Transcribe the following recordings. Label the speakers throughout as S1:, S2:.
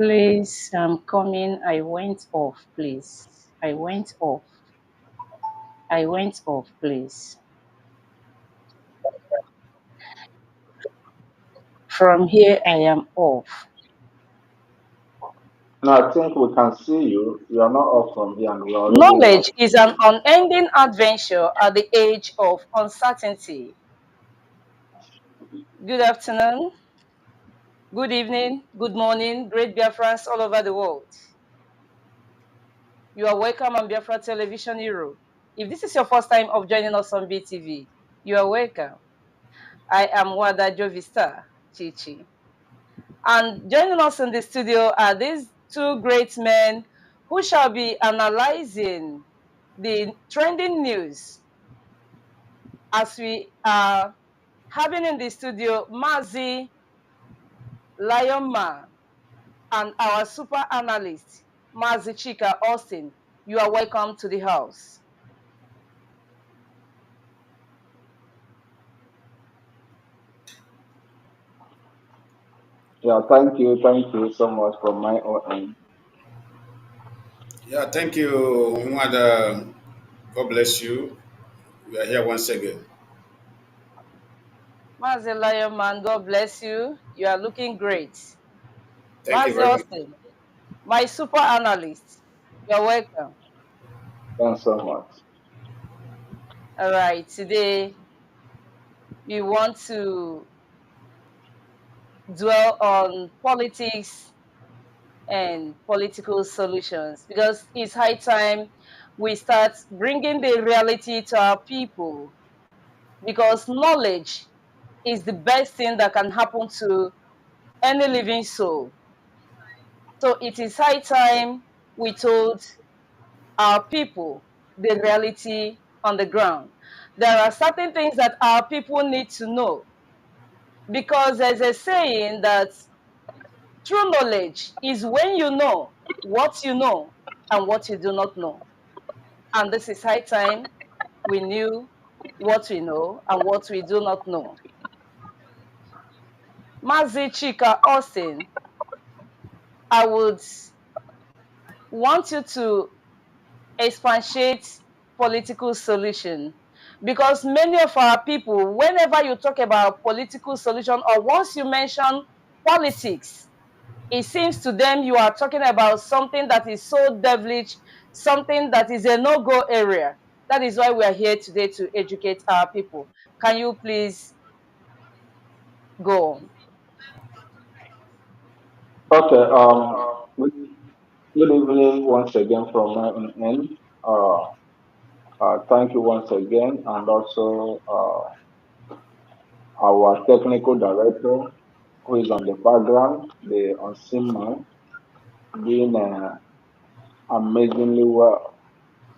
S1: Please, I'm coming. I went off, please. I went off. I went off, please. From here, I am off.
S2: No, I think we can see you. You are not off from here, and we are already live.
S1: Knowledge is an unending adventure at the age of uncertainty. Good afternoon, good evening, good morning, great Biafrans all over the world. You are welcome on Biafra Television Europe. If this is your first time of joining us on BTV, you are welcome. I am Wada Jovistar Chichi. And joining us in the studio are these two great men who shall be analyzing the trending news as we are having in the studio Mazi Lionaman and our super analyst, Mazi Chika Austin. You are welcome to the house.
S2: Yeah, thank you so much from my own end.
S3: Yeah, thank you, Nwada. God bless you. We are here once again.
S1: Mazi Lionaman, God bless you. You are looking great.
S3: Thank you
S1: Mazi
S3: very much.
S1: Austin, my super analyst. You're welcome.
S2: Thanks so much.
S1: All right, today we want to dwell on politics and political solutions because it's high time we start bringing the reality to our people because knowledge is the best thing that can happen to any living soul. So it is high time we told our people the reality on the ground. There are certain things that our people need to know because there's a saying that true knowledge is when you know and what you do not know. And this is high time we knew what we know and what we do not know. Mazi Chika Austin, I would want you to expatiate political solution because many of our people, whenever you talk about political solution or once you mention politics, it seems to them you are talking about something that is so devilish, something that is a no-go area. That is why we are here today to educate our people. Can you please go on?
S2: Okay. Good, good evening once again from my own end. Uh, Thank you once again, and also our technical director who is on the background, the unseen man, doing amazingly well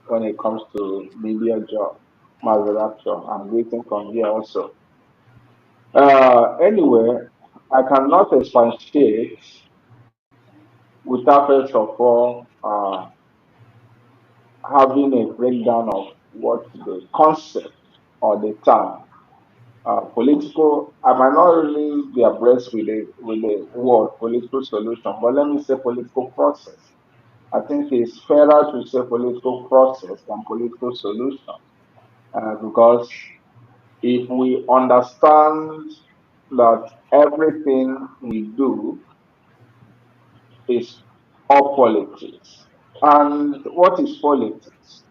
S2: when it comes to media job, Maserati. I'm waiting from here also. Anyway, I cannot expatiate without first of all having a breakdown of what the concept or the term political. I might not really be abreast with the word political solution, but let me say political process. I think it's fairer to say political process than political solution because if we understand that everything we do is all politics. And what is politics?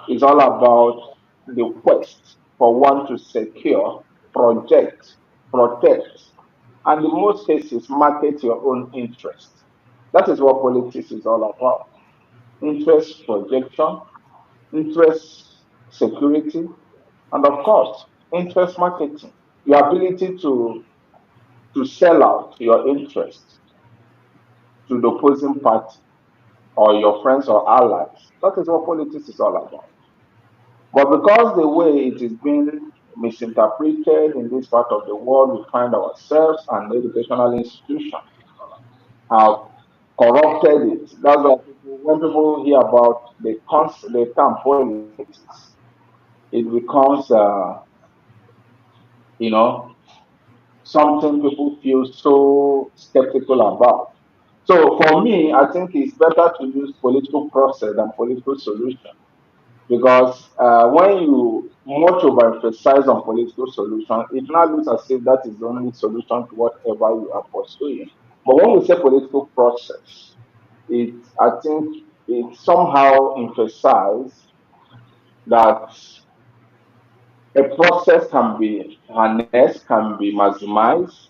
S2: It's all about the quest for one to secure, project, protect, and in most cases, market your own interest. That is what politics is all about. Interest projection, interest security, and of course, interest marketing. Your ability to sell out your interest to the opposing party or your friends or allies. That is what politics is all about. But because the way it is being misinterpreted in this part of the world we find ourselves and the educational institutions have corrupted it. That's why when people hear about the term politics, it becomes, you know, something people feel so skeptical about. So for me, I think it's better to use political process than political solution because when you much overemphasize on political solution, it now looks as if that is the only solution to whatever you are pursuing. But when we say political process, it I think it somehow emphasizes that a process can be harnessed, can be maximized.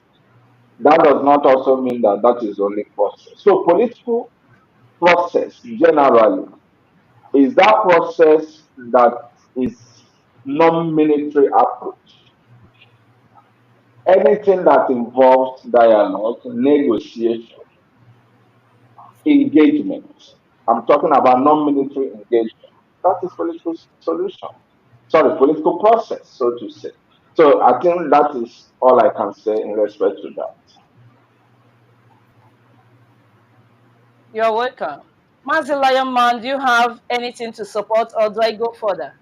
S2: That does not also mean that that is the only process. So political process generally is that process that is non-military approach. Anything that involves dialogue, negotiation, engagement. I'm talking about non-military engagement. That is political solution. Sorry, political process, so to say. So I think that is all I can say in respect to that.
S1: You're welcome. Mazi Lionman, do you have anything to support or do I go further?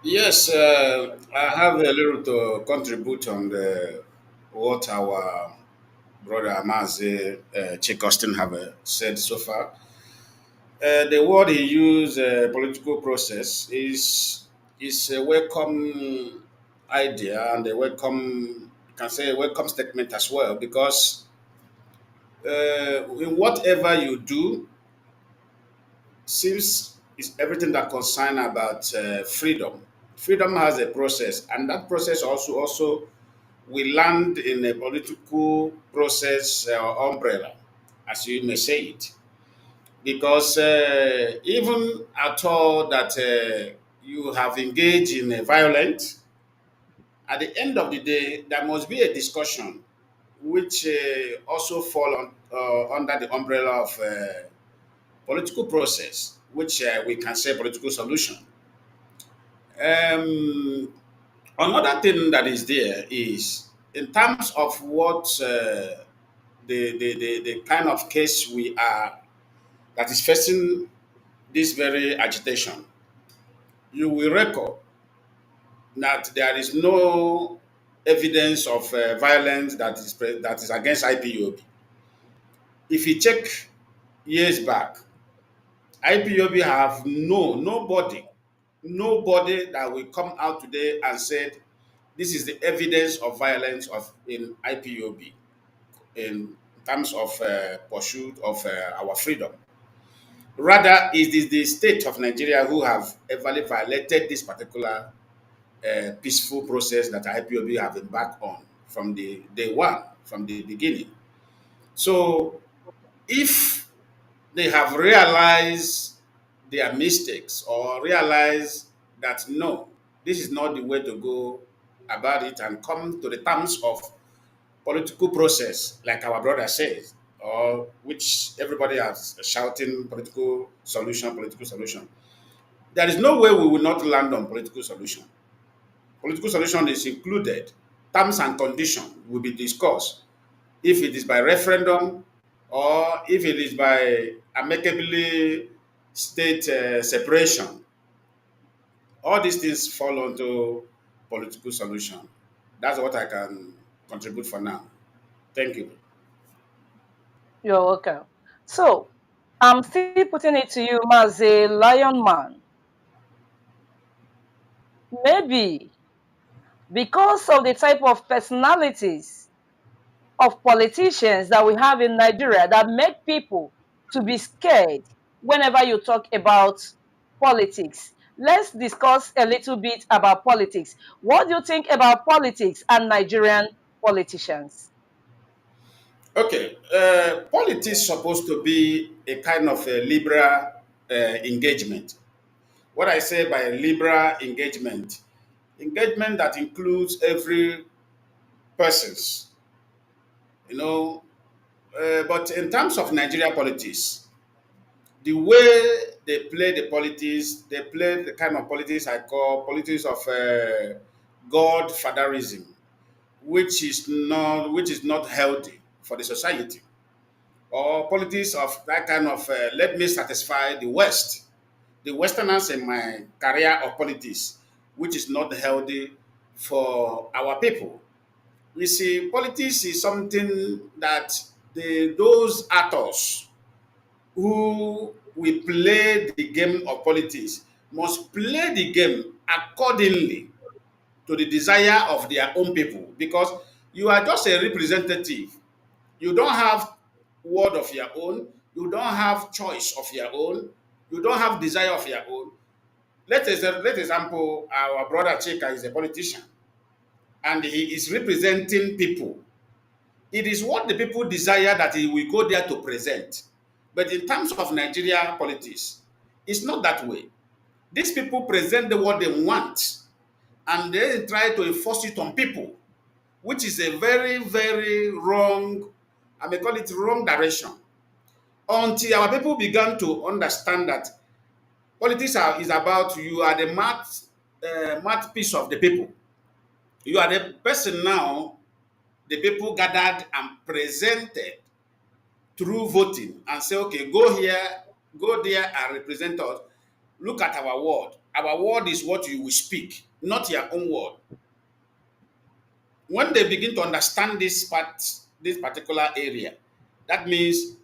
S3: Yes, I have a little to contribute on what our brother Mazi Chikostin have said so far. The word he used, political process, is a welcome idea and a welcome, you can say a welcome statement as well, because in whatever you do, seems is everything that concern about freedom. Freedom has a process, and that process also we land in a political process umbrella, as you may say it, because even at all that you have engaged in a violent, at the end of the day, there must be a discussion which also fall under the umbrella of political process, which we can say political solution. Um, Another thing that is there is in terms of what the kind of case we are that is facing this very agitation, you will record that there is no evidence of violence that is against IPOB. If you check years back, IPOB have nobody that will come out today and said this is the evidence of violence of in IPOB in terms of pursuit of our freedom. Rather, it is the state of Nigeria who have everly violated this particular peaceful process that IPOB have embarked on from the day one, from the beginning. So, if they have realized their mistakes or realized that no, this is not the way to go about it and come to the terms of political process, like our brother says, or which everybody has shouting political solution. There is no way we will not land on political solution. Political solution is included. Terms and conditions will be discussed. If it is by referendum or if it is by amicably state separation, all these things fall onto political solution. That's what I can contribute for now. Thank you.
S1: You're welcome. So, I'm still putting it to you, Mazi Lionman. Maybe because of the type of personalities of politicians that we have in Nigeria that make people to be scared whenever you talk about politics. Let's discuss a little bit about politics. What do you think about politics and Nigerian politicians?
S3: Okay, politics supposed to be a kind of a liberal engagement. What I say by liberal engagement, engagement that includes every persons, you know. But in terms of Nigeria politics, the way they play the politics, they play the kind of politics I call politics of godfatherism, which is not healthy for the society, or politics of that kind of let me satisfy the West, the Westerners in my career of politics, which is not healthy for our people. You see, politics is something that those actors who will play the game of politics must play the game accordingly to the desire of their own people, because you are just a representative. You don't have word of your own. You don't have choice of your own. You don't have desire of your own. Let example, our brother Chika is a politician and he is representing people. It is what the people desire that he will go there to present. But in terms of Nigeria politics, it's not that way. These people present what they want and they try to enforce it on people, which is a very, very wrong, I may call it wrong direction. Until our people began to understand that is about you are the mouthpiece of the people. You are the person now the people gathered and presented through voting and say, okay, go here, go there and represent us. Look at our word. Our word is what you will speak, not your own word. When they begin to understand this particular area, that means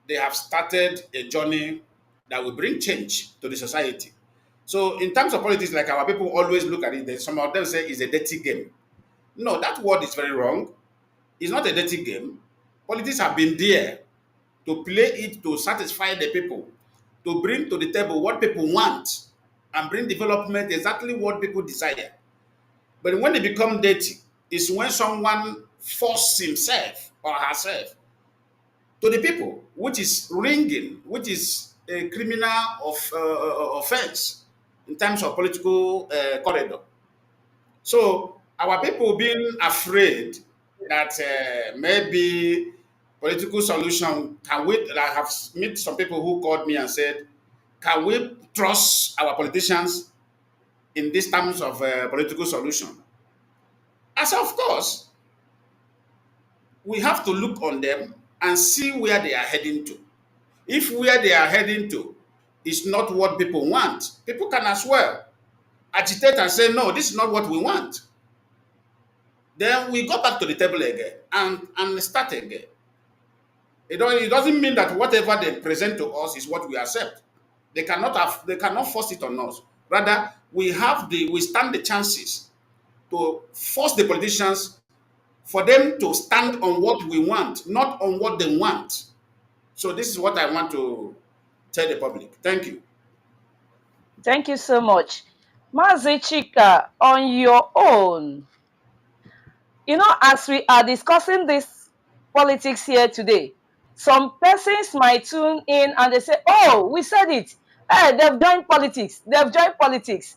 S3: they have started a journey that will bring change to the society. So, in terms of politics, like our people always look at it, some of them say it's a dirty game. No, that word is very wrong. It's not a dirty game. Politics have been there to play it to satisfy the people, to bring to the table what people want, and bring development exactly what people desire. But when it become dirty, is when someone forces himself or herself to the people, which is ringing, which is a criminal offense in terms of political corridor. So our people being afraid that maybe political solution can we? I have met some people who called me and said, "Can we trust our politicians in these terms of political solution?" I said, "Of course, we have to look on them and see where they are heading to. If where they are heading to is not what people want, people can as well agitate and say, no, this is not what we want. Then we go back to the table again and start again. It doesn't mean that whatever they present to us is what we accept. They cannot force it on us. Rather, we stand the chances to force the politicians for them to stand on what we want, not on what they want. So this is what I want to tell the public. Thank you.
S1: Thank you so much. Mazi Chika, on your own, as we are discussing this politics here today, some persons might tune in and they say, oh, we said it. Hey, they've joined politics. They've joined politics.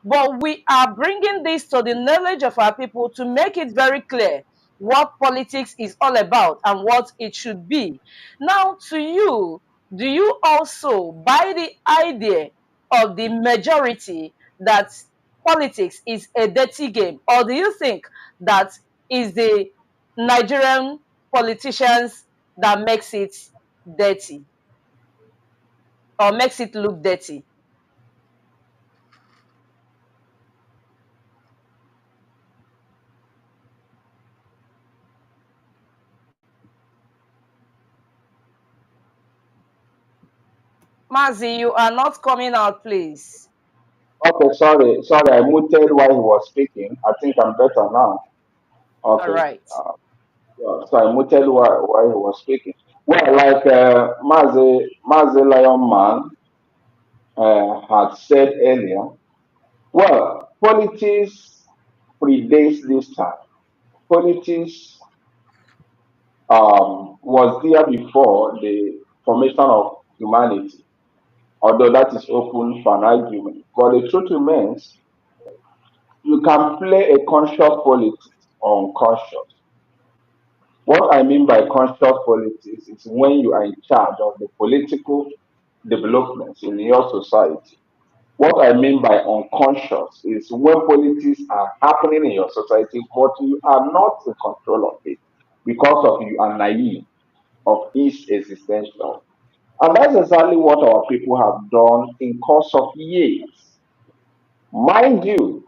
S1: But we are bringing this to the knowledge of our people to make it very clear what politics is all about and what it should be. Now, to you, do you also buy the idea of the majority that politics is a dirty game? Or do you think that is the Nigerian politicians that makes it dirty or makes it look dirty? Mazi, you are not coming out, please.
S2: Okay, sorry, I muted while he was speaking. I think I'm better now.
S1: All
S2: Okay,
S1: right.
S2: yeah, so I muted while he was speaking. Well, like Mazi Lionaman had said earlier, well, politics predates this time. Politics was there before the formation of humanity, although that is open for an argument. But the truth remains, you can play a conscious politics or unconscious. What I mean by conscious politics is when you are in charge of the political developments in your society. What I mean by unconscious is when politics are happening in your society, but you are not in control of it because of you are naive of its existential. And that's exactly what our people have done in course of years. Mind you,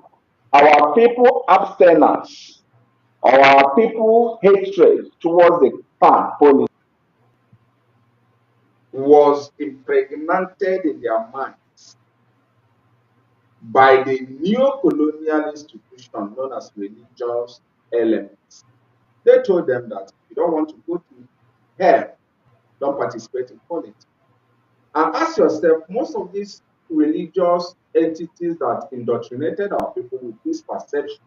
S2: our people abstinence, our people hatred towards the politics was impregnated in their minds by the neo-colonial institution known as religious elements. They told them that if you don't want to go to hell, don't participate in politics. And ask yourself, most of these religious entities that indoctrinated our people with this perception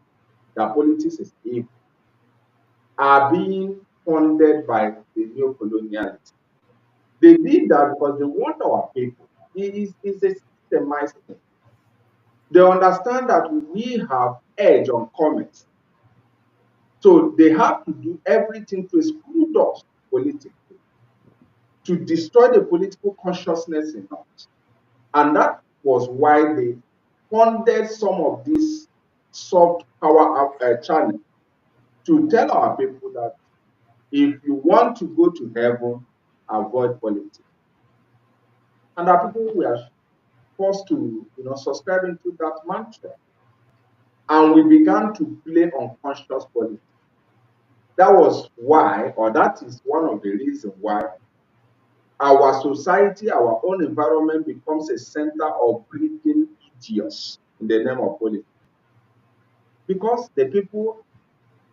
S2: that politics is evil are being funded by the neo-colonialists. They did that because they want our people. It is a systemized thing. They understand that we have edge on commerce. So they have to do everything to exclude us politically, to destroy the political consciousness in us. And that was why they funded some of these soft power channels to tell our people that if you want to go to heaven, avoid politics. And our people were forced to, subscribe into that mantra. And we began to play unconscious politics. That was why, or that is one of the reasons why our society, our own environment becomes a center of breeding idiots in the name of politics. Because the people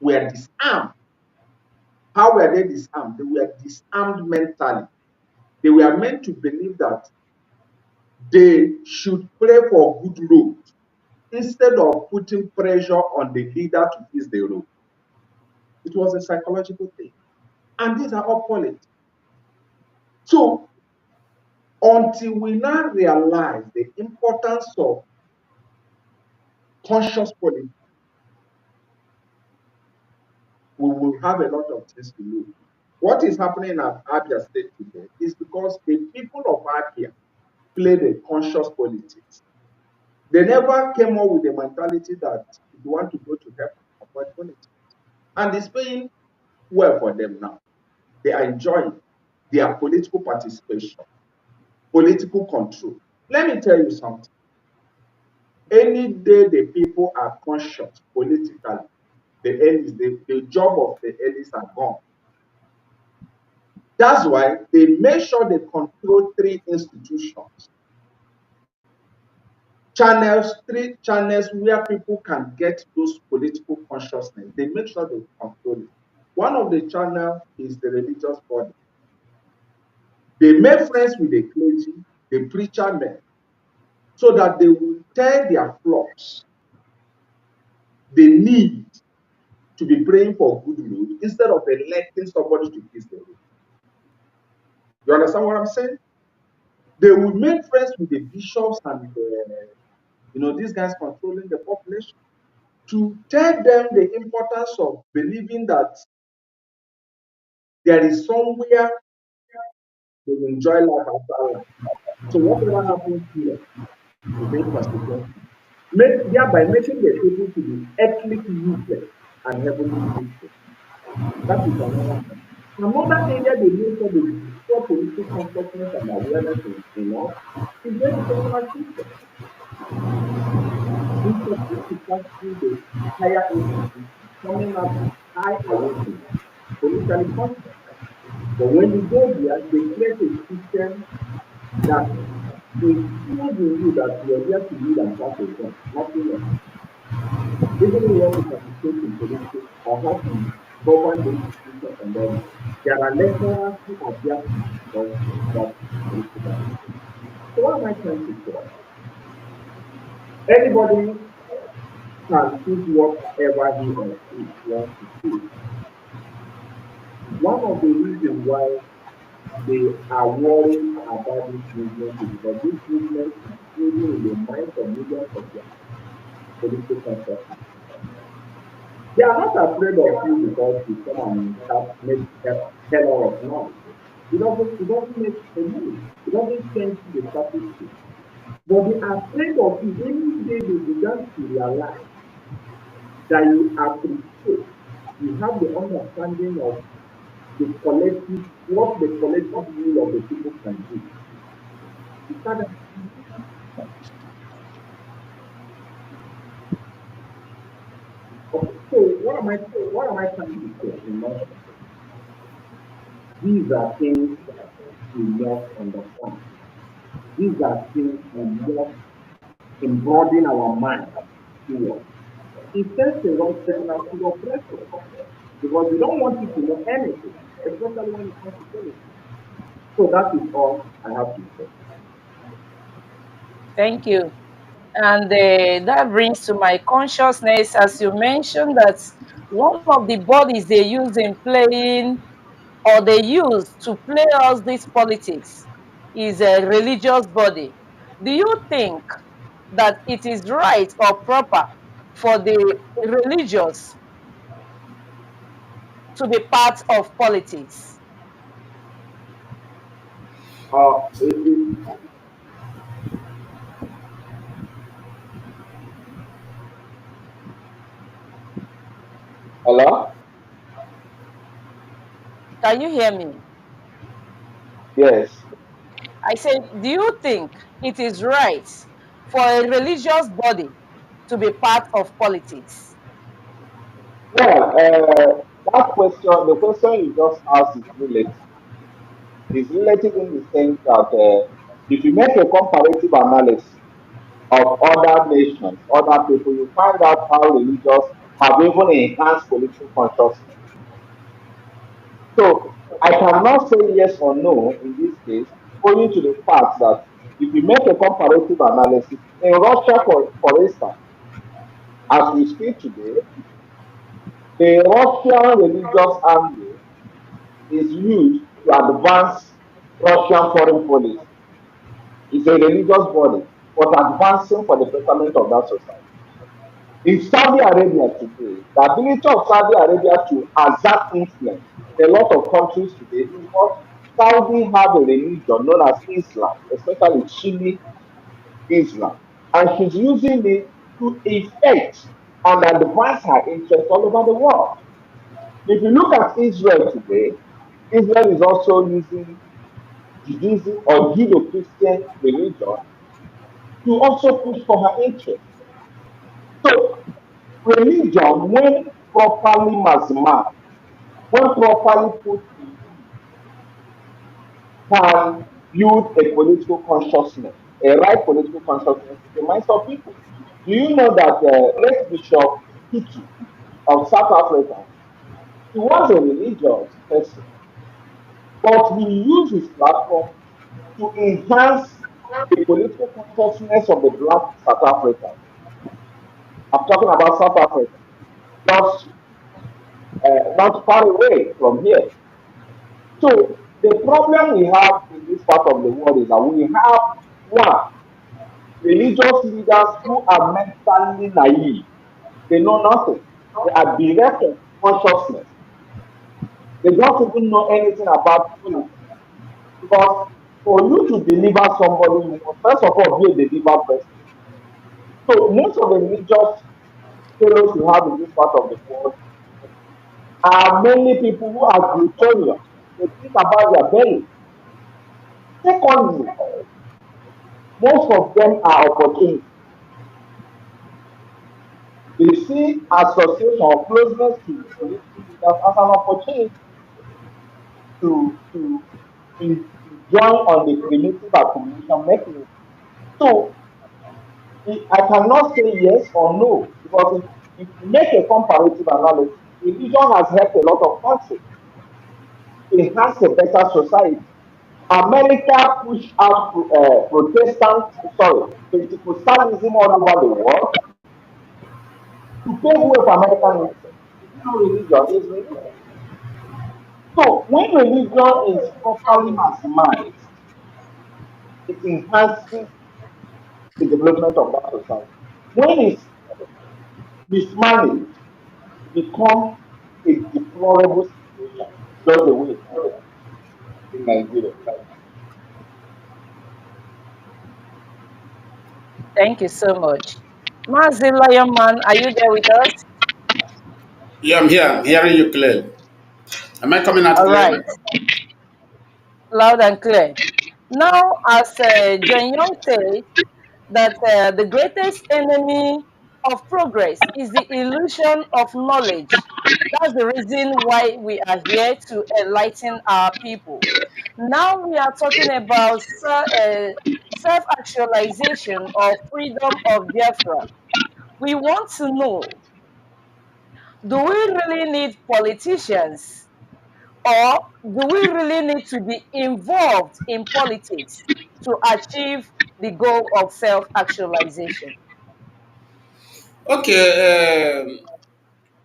S2: were disarmed. How were they disarmed? They were disarmed mentally. They were meant to believe that they should pray for good road instead of putting pressure on the leader to fix the road. It was a psychological thing. And these are all politics. So until we now realize the importance of conscious politics, we will have a lot of things to lose. What is happening at Abia State today is because the people of Abia played a conscious politics. They never came up with the mentality that if you want to go to heaven, avoid politics. And it's paying well for them now. They are enjoying their political participation, political control. Let me tell you something. Any day the people are conscious politically, the job of the elites are gone. That's why they make sure they control three institutions. Channels, three channels where people can get those political consciousness. They make sure they control it. One of the channels is the religious body. They make friends with the clergy, the preacher men, so that they will tell their flocks they need to be praying for good road instead of electing somebody to fix the road. You understand what I'm saying? They will make friends with the bishops and these guys controlling the population to tell them the importance of believing that there is somewhere they will enjoy life after life. So whatever happens here is inconsequential. Thereby making the people to be earthly useless and heavenly useless. That is another thing. Another area they need for the destroy political consciousness and awareness in us is the educational system. We supposed to pass through the higher institutions, coming up with high awakening, politically conscious. But when you go there, they create a system that instills in you that you are there to lead and pass a gun, nothing else. Even if you want to participate in politics or how to govern the institutions and then there are lecturers who are there to discuss that political participation. So what am I trying to say? Anybody can choose whatever he or she wants to choose. One of the reasons why they are worried about this movement is because this movement is building in the minds of millions of their political consciousness. They are not afraid of you because you come and make hell of noise. It doesn't make a move. It doesn't change the status quo. But they are afraid of you any day they began to realize that you appreciate, you have the understanding of what the collective will of the people can do. You start. Okay, so what am I trying to say in nonsense? These are things that we must understand. These are things we must embroaden our mind towards. It sends the wrong signal to the oppressor because we don't want you to know anything, especially when it comes to politics. So that is all I have to say.
S1: Thank you. And that brings to my consciousness, as you mentioned, that one of the bodies they use in playing, or they use to play us this politics, is a religious body. Do you think that it is right or proper for the religious to be part of politics?
S2: It, hello?
S1: Can you hear me?
S2: Yes.
S1: I said, do you think it is right for a religious body to be part of politics?
S2: Well, that question, the question you just asked is relative. It's relative in the sense that if you make a comparative analysis of other nations, other people, you find out how religious have even enhanced political consciousness. So I cannot say yes or no in this case, owing to the fact that if you make a comparative analysis, in Russia, for instance, as we speak today, the Russian religious army is used to advance Russian foreign policy. It's a religious body, but advancing for the betterment of that society. In Saudi Arabia today, the ability of Saudi Arabia to exert influence in a lot of countries today is because Saudi have a religion known as Islam, especially Sunni Islam. And she's using it to effect and advance her interests all over the world. If you look at Israel today, Israel is also using Judaism or Judeo-Christian religion to also push for her interests. So religion, when properly maximized, when properly put in use, can build a political consciousness, a right political consciousness in the minds of people. Do you know that late Bishop Chichi of South Africa, he was a religious person, but he used his platform to enhance the political consciousness of the black South Africans. I'm talking about South Africa, just not far away from here. So the problem we have in this part of the world is that we have one religious leaders who are mentally naive. They know nothing. They are bereft of consciousness. They don't even know anything about politics. Because for you to deliver somebody, you must first of all be a delivered person. So most of the religious fellows we have in this part of the world are mainly people who are gluttonious. They think about their belly. Secondly, most of them are opportunists. They see association or closeness to political leaders as an opportunity to join on the primitive accumulation mechanism. So I cannot say yes or no because if you make a comparative analysis, religion has helped a lot of countries. It has a better society. America pushed out Pentecostalism all over the world to pave way for American interest. Is it not religion? It's religion. So when religion is properly maximized, it enhances the development of that society. When it's mismanaged, it becomes a deplorable situation, just the way it is in Nigeria.
S1: Thank you so much. Mazi Lionaman, are you there with us?
S3: Yeah, I'm here. I'm hearing you clearly. Am I coming out
S1: All right,
S3: clearly?
S1: loud and clear. Now, as John Young said, that the greatest enemy of progress is the illusion of knowledge. That's the reason why we are here to enlighten our people. Now we are talking about self actualization or freedom of Biafra. We want to know, do we really need politicians, or do we really need to be involved in politics to achieve the goal of self actualization?
S3: Okay,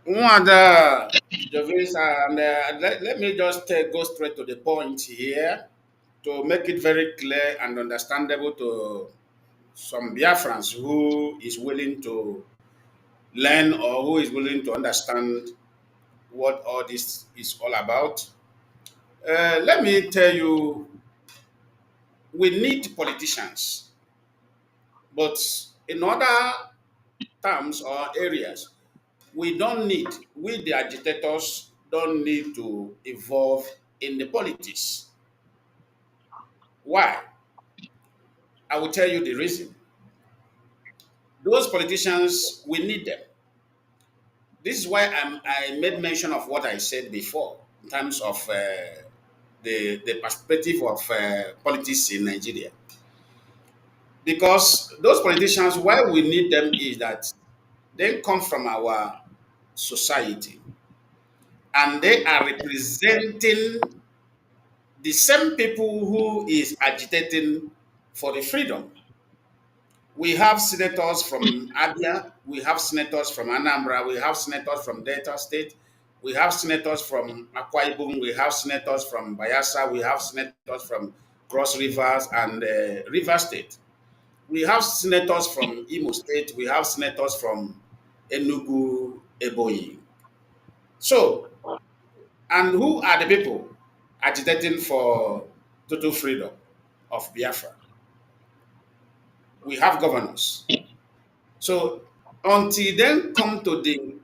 S3: Mwada Jovis, and let me just go straight to the point here to make it very clear and understandable to some Biafrans who is willing to learn or who is willing to understand what all this is all about. Let me tell you, we need politicians, but in other terms or areas, we the agitators, don't need to involve in the politics. Why? I will tell you the reason. Those politicians, we need them. This is why I made mention of what I said before in terms of the perspective of politics in Nigeria. Because those politicians, why we need them is that they come from our society and they are representing the same people who is agitating for the freedom. We have senators from Abia, we have senators from Anambra, we have senators from Delta State, we have senators from Akwa Ibom, we have senators from Bayelsa, we have senators from Cross Rivers and River State. We have senators from Imo State, we have senators from Enugu, Ebonyi. So, and who are the people agitating for total freedom of Biafra? We have governors. So, until then come to the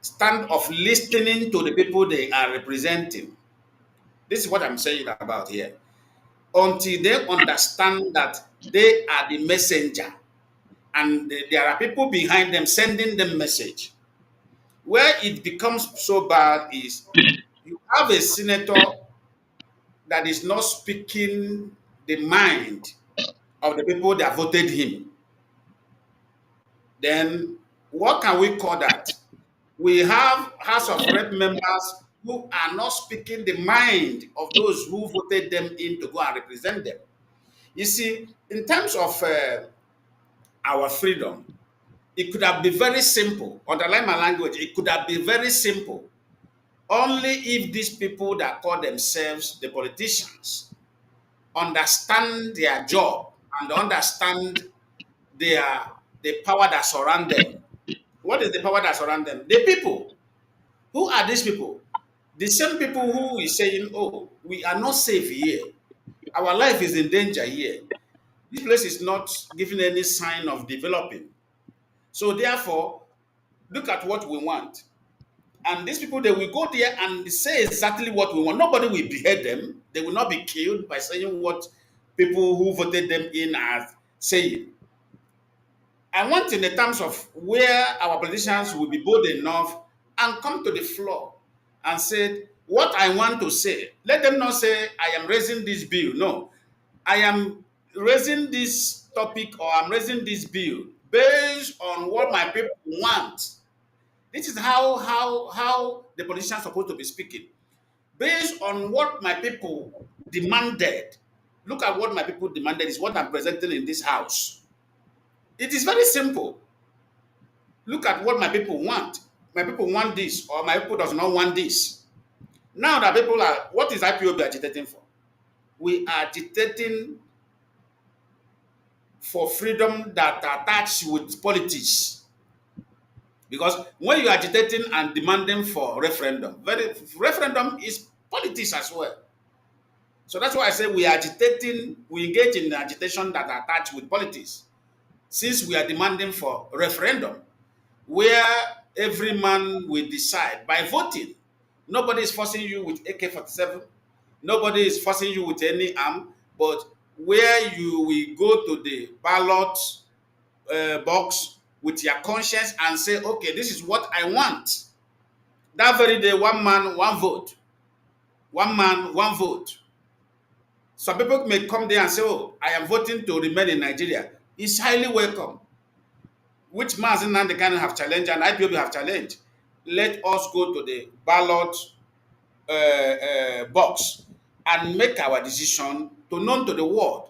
S3: stand of listening to the people they are representing, this is what I'm saying about here. Until they understand that they are the messenger and there are people behind them sending them message. Where it becomes so bad is you have a senator that is not speaking the mind of the people that voted him. Then what can we call that? We have House of Rep members who are not speaking the mind of those who voted them in to go and represent them. You see, in terms of our freedom, it could have been very simple. Underline my language. It could have been very simple. Only if these people that call themselves the politicians understand their job and understand their the power that surround them. What is the power that surround them? The people. Who are these people? The same people who is saying, "Oh, we are not safe here. Our life is in danger here. This place is not giving any sign of developing. So therefore, look at what we want." And these people, they will go there and say exactly what we want. Nobody will behead them. They will not be killed by saying what people who voted them in are saying. I want in the terms of where our politicians will be bold enough and come to the floor and say what I want to say. Let them not say I am raising this bill. No, I am raising this topic or I'm raising this bill based on what my people want. This is how the politicians are supposed to be speaking. Based on what my people demanded. Look at what my people demanded is what I'm presenting in this house. It is very simple. Look at what my people want. My people want this, or my people does not want this. Now that people are, what is IPOB agitating for? We are agitating for freedom that attach with politics. Because when you are agitating and demanding for referendum is politics as well. So that's why I say we are agitating, we engage in agitation that attach with politics. Since we are demanding for referendum, where every man will decide by voting. Nobody is forcing you with AK-47. Nobody is forcing you with any arm. But where you will go to the ballot box with your conscience and say, okay, this is what I want. That very day, one man, one vote. One man, one vote. Some people may come there and say, oh, I am voting to remain in Nigeria. It's highly welcome. Which Mazi Nnamdi Kanu have challenged and IPOB have challenged. Let us go to the ballot box and make our decision to known to the world.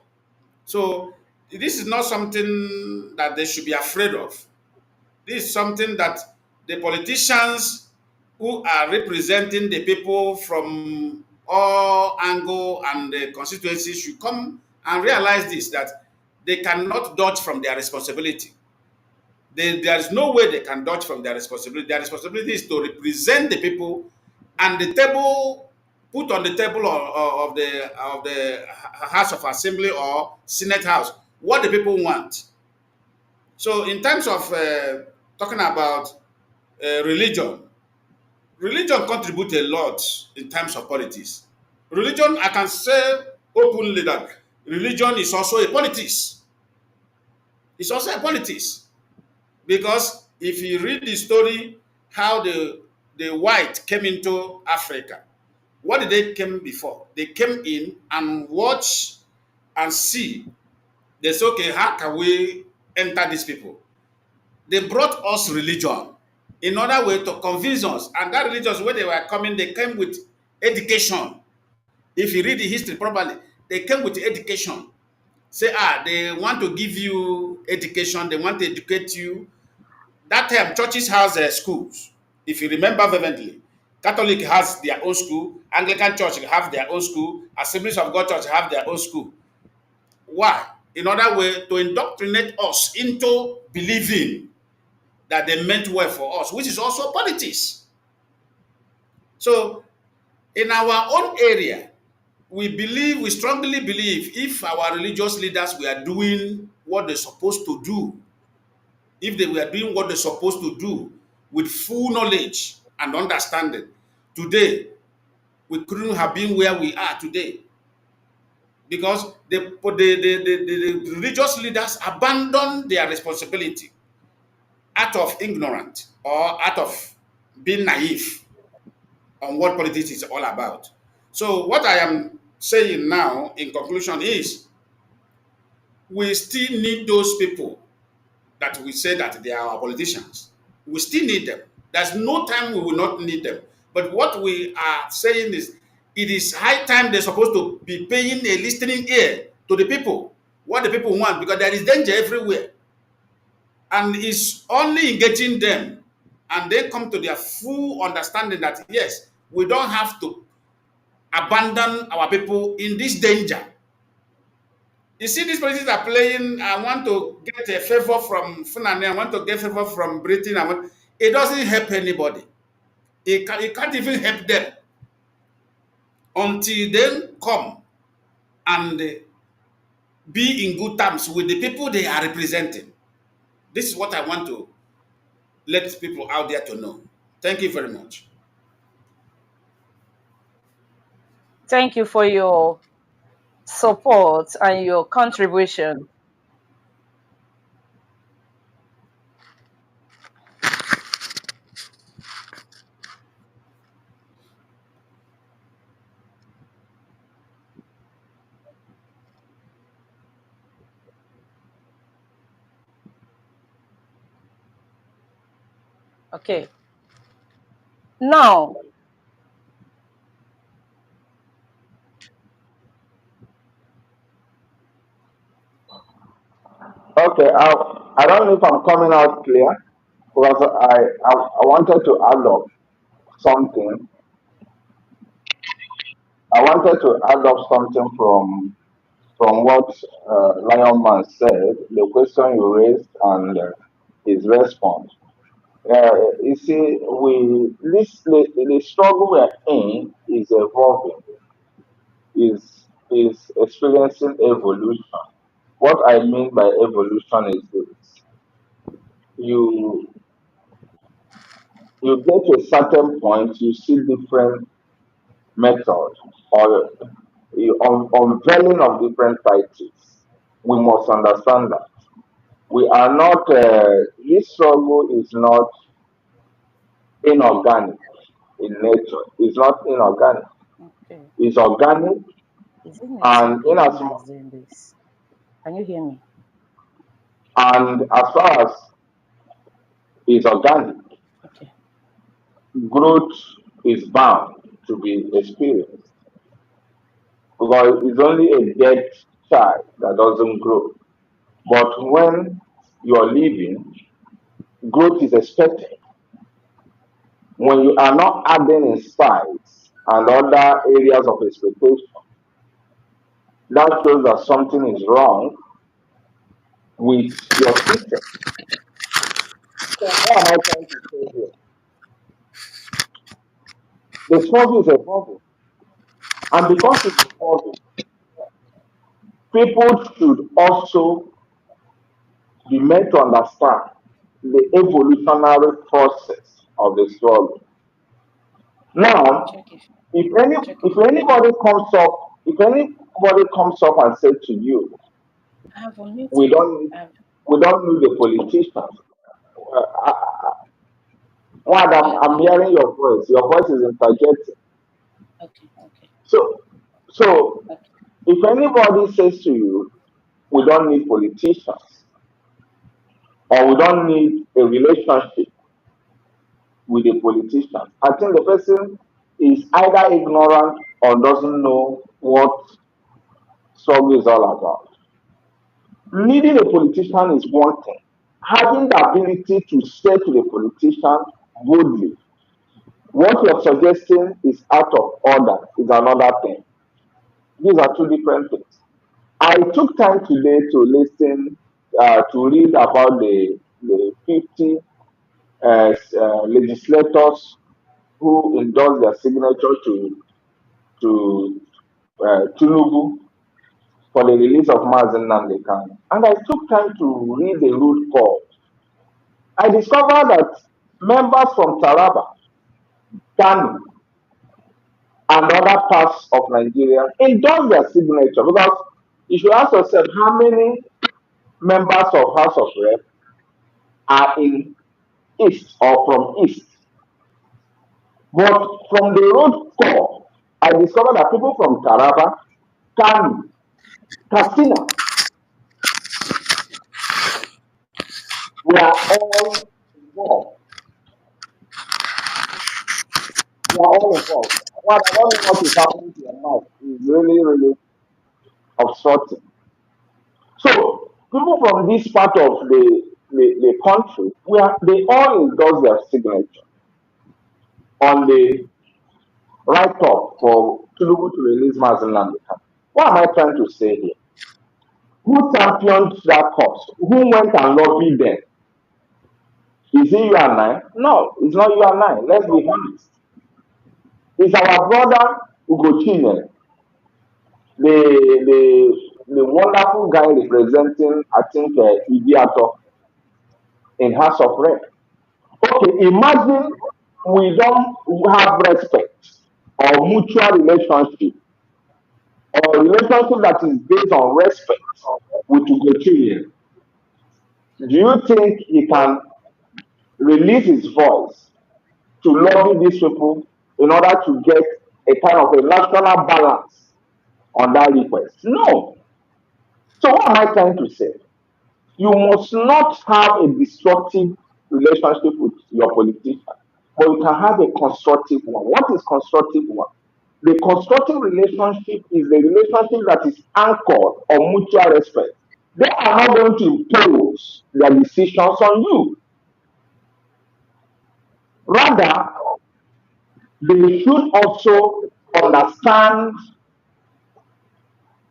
S3: So this is not something that they should be afraid of. This is something that the politicians who are representing the people from all angle and the constituency should come and realize this, that they cannot dodge from their responsibility. There is no way they can dodge from their responsibility. Their responsibility is to represent the people, and the table put on the table of the House of Assembly or Senate House what the people want. So, in terms of talking about religion, religion contributes a lot in terms of politics. Religion, I can say openly that religion is also a politics. It's also a politics. Because if you read the story, how the white came into Africa, what did they came before? They came in and watch and see. They say, okay, how can we enter these people? They brought us religion in order way to convince us. And that religion, when they were coming, they came with education. If you read the history properly, they came with education. Say, they want to give you education, they want to educate you. That time, churches has schools. If you remember vividly, Catholic has their own school, Anglican Church have their own school, Assemblies of God Church have their own school. Why? In order way to indoctrinate us into believing that they meant well for us, which is also politics. So, in our own area, we strongly believe if our religious leaders were doing what they're supposed to do, if they were doing what they're supposed to do with full knowledge and understanding, today we couldn't have been where we are today. Because the religious leaders abandoned their responsibility out of ignorance or out of being naive on what politics is all about. So, what I am saying now in conclusion is we still need those people that we say that they are our politicians. We still need them. There's no time we will not need them. But what we are saying is it is high time they're supposed to be paying a listening ear to the people, what the people want, because there is danger everywhere. And it's only engaging them and they come to their full understanding that yes, we don't have to abandon our people in this danger. You see, these politics are playing. I want to get a favor from Fulani. I want to get favor from Britain. It doesn't help anybody. It can't even help them until they come and be in good terms with the people they are representing. This is what I want to let people out there to know. Thank you very much.
S1: Thank you for your support and your contribution. Okay. Now,
S2: Okay, I don't know if I'm coming out clear because I wanted to add up something. I wanted to add up something from what Lionman said, the question you raised, and his response. You see, the struggle we're in is evolving, is experiencing evolution. What I mean by evolution is this: you you get to a certain point, you see different methods or unveiling of different titles. We must understand that. We are not, this struggle is not inorganic in nature. It's not inorganic.
S1: Okay.
S2: It's organic,
S1: Is it
S2: and
S1: network or who is doing this? Can you hear me?
S2: as far as it's organic,
S1: Okay.
S2: growth is bound to be experienced because it's only a dead child that doesn't grow. But when you are living, growth is expected. When you are not adding in size and other areas of expectation, that shows that something is wrong with your system. So what am I trying to say here? The struggle is evolving, and because it's evolving, people should also be made to understand the evolutionary process of the struggle. Now,
S1: Check if
S2: if any
S1: check if
S2: if anybody comes up, if anybody comes up and says to you,
S1: I have
S2: we
S1: unmuted.
S2: don't need
S1: I have,
S2: we don't need the politicians. One,
S1: uh,
S2: I'm hearing your voice. Your voice is interjecting.
S1: okay, okay,
S2: So, so
S1: okay.
S2: if anybody says to you, we don't need politicians or we don't need a relationship with a politician, I think the person is either ignorant or doesn't know what struggle is all about. Needing a politician is one thing. Having the ability to say to the politician boldly, what you're suggesting is out of order is another thing. These are two different things. I took time today to listen, to read about the 50 legislators who endorsed their signature to Tinubu for the release of Mazi Nnamdi. And I took time to read the root cause. I discovered that members from Taraba, Kanu, and other parts of Nigeria endorsed their signature because you should ask yourself how many members of House of Rep are in East or from East. But from the road call, I discovered that people from Taraba, Kanu, Katsina were all involved. They are all involved. What I don't know what is happening to your mouth is really, really obstructing. So people from this part of the country, they all endorse their signature on the write up for Tinubu to release Mazin Nnamdi. What am I trying to say here? Who championed that cause? Who went and lobbied them? Is it you and I? No, it's not you and I. Let's be honest. It's our brother Ugochine, the wonderful guy representing, I think, Ibiato in House of Rep. Okay, imagine we don't have respect or mutual relationship or a relationship that is based on respect with Ugochine. Do you think he can release his voice to lobby these people in order to get a kind of a national balance on that request? No. So what am I trying to say? You must not have a destructive relationship with your politician, but you can have a constructive one. What is constructive one? The constructive relationship is a relationship that is anchored on mutual respect. They are not going to impose their decisions on you. Rather, they should also understand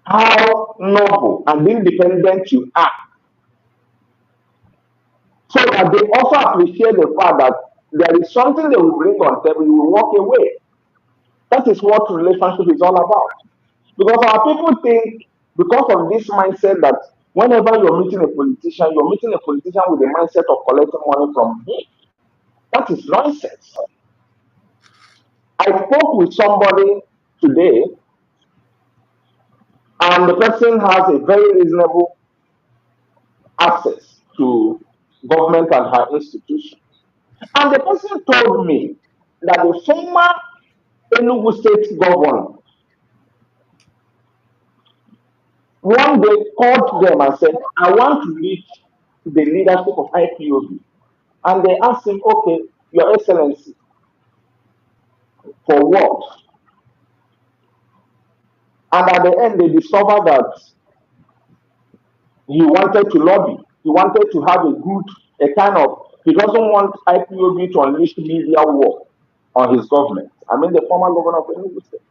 S2: how noble and independent you are, so that they also appreciate the fact that there is something they will bring on table, you will walk away. That is what relationship is all about. Because our people think, because of this mindset, that whenever you're meeting a politician with the mindset of collecting money from him. That is nonsense. I spoke with somebody today, and the person has a very reasonable access. to government and her institution. And the person told me that the former Enugu state governor one day called them and said, I want to reach the leadership of IPOB. And they asked him, okay, Your Excellency, for what? And at the end, they discovered that he wanted to lobby. He wanted to have a kind of, he doesn't want IPOB to unleash media war on his government. I mean, the former governor of Enugu State.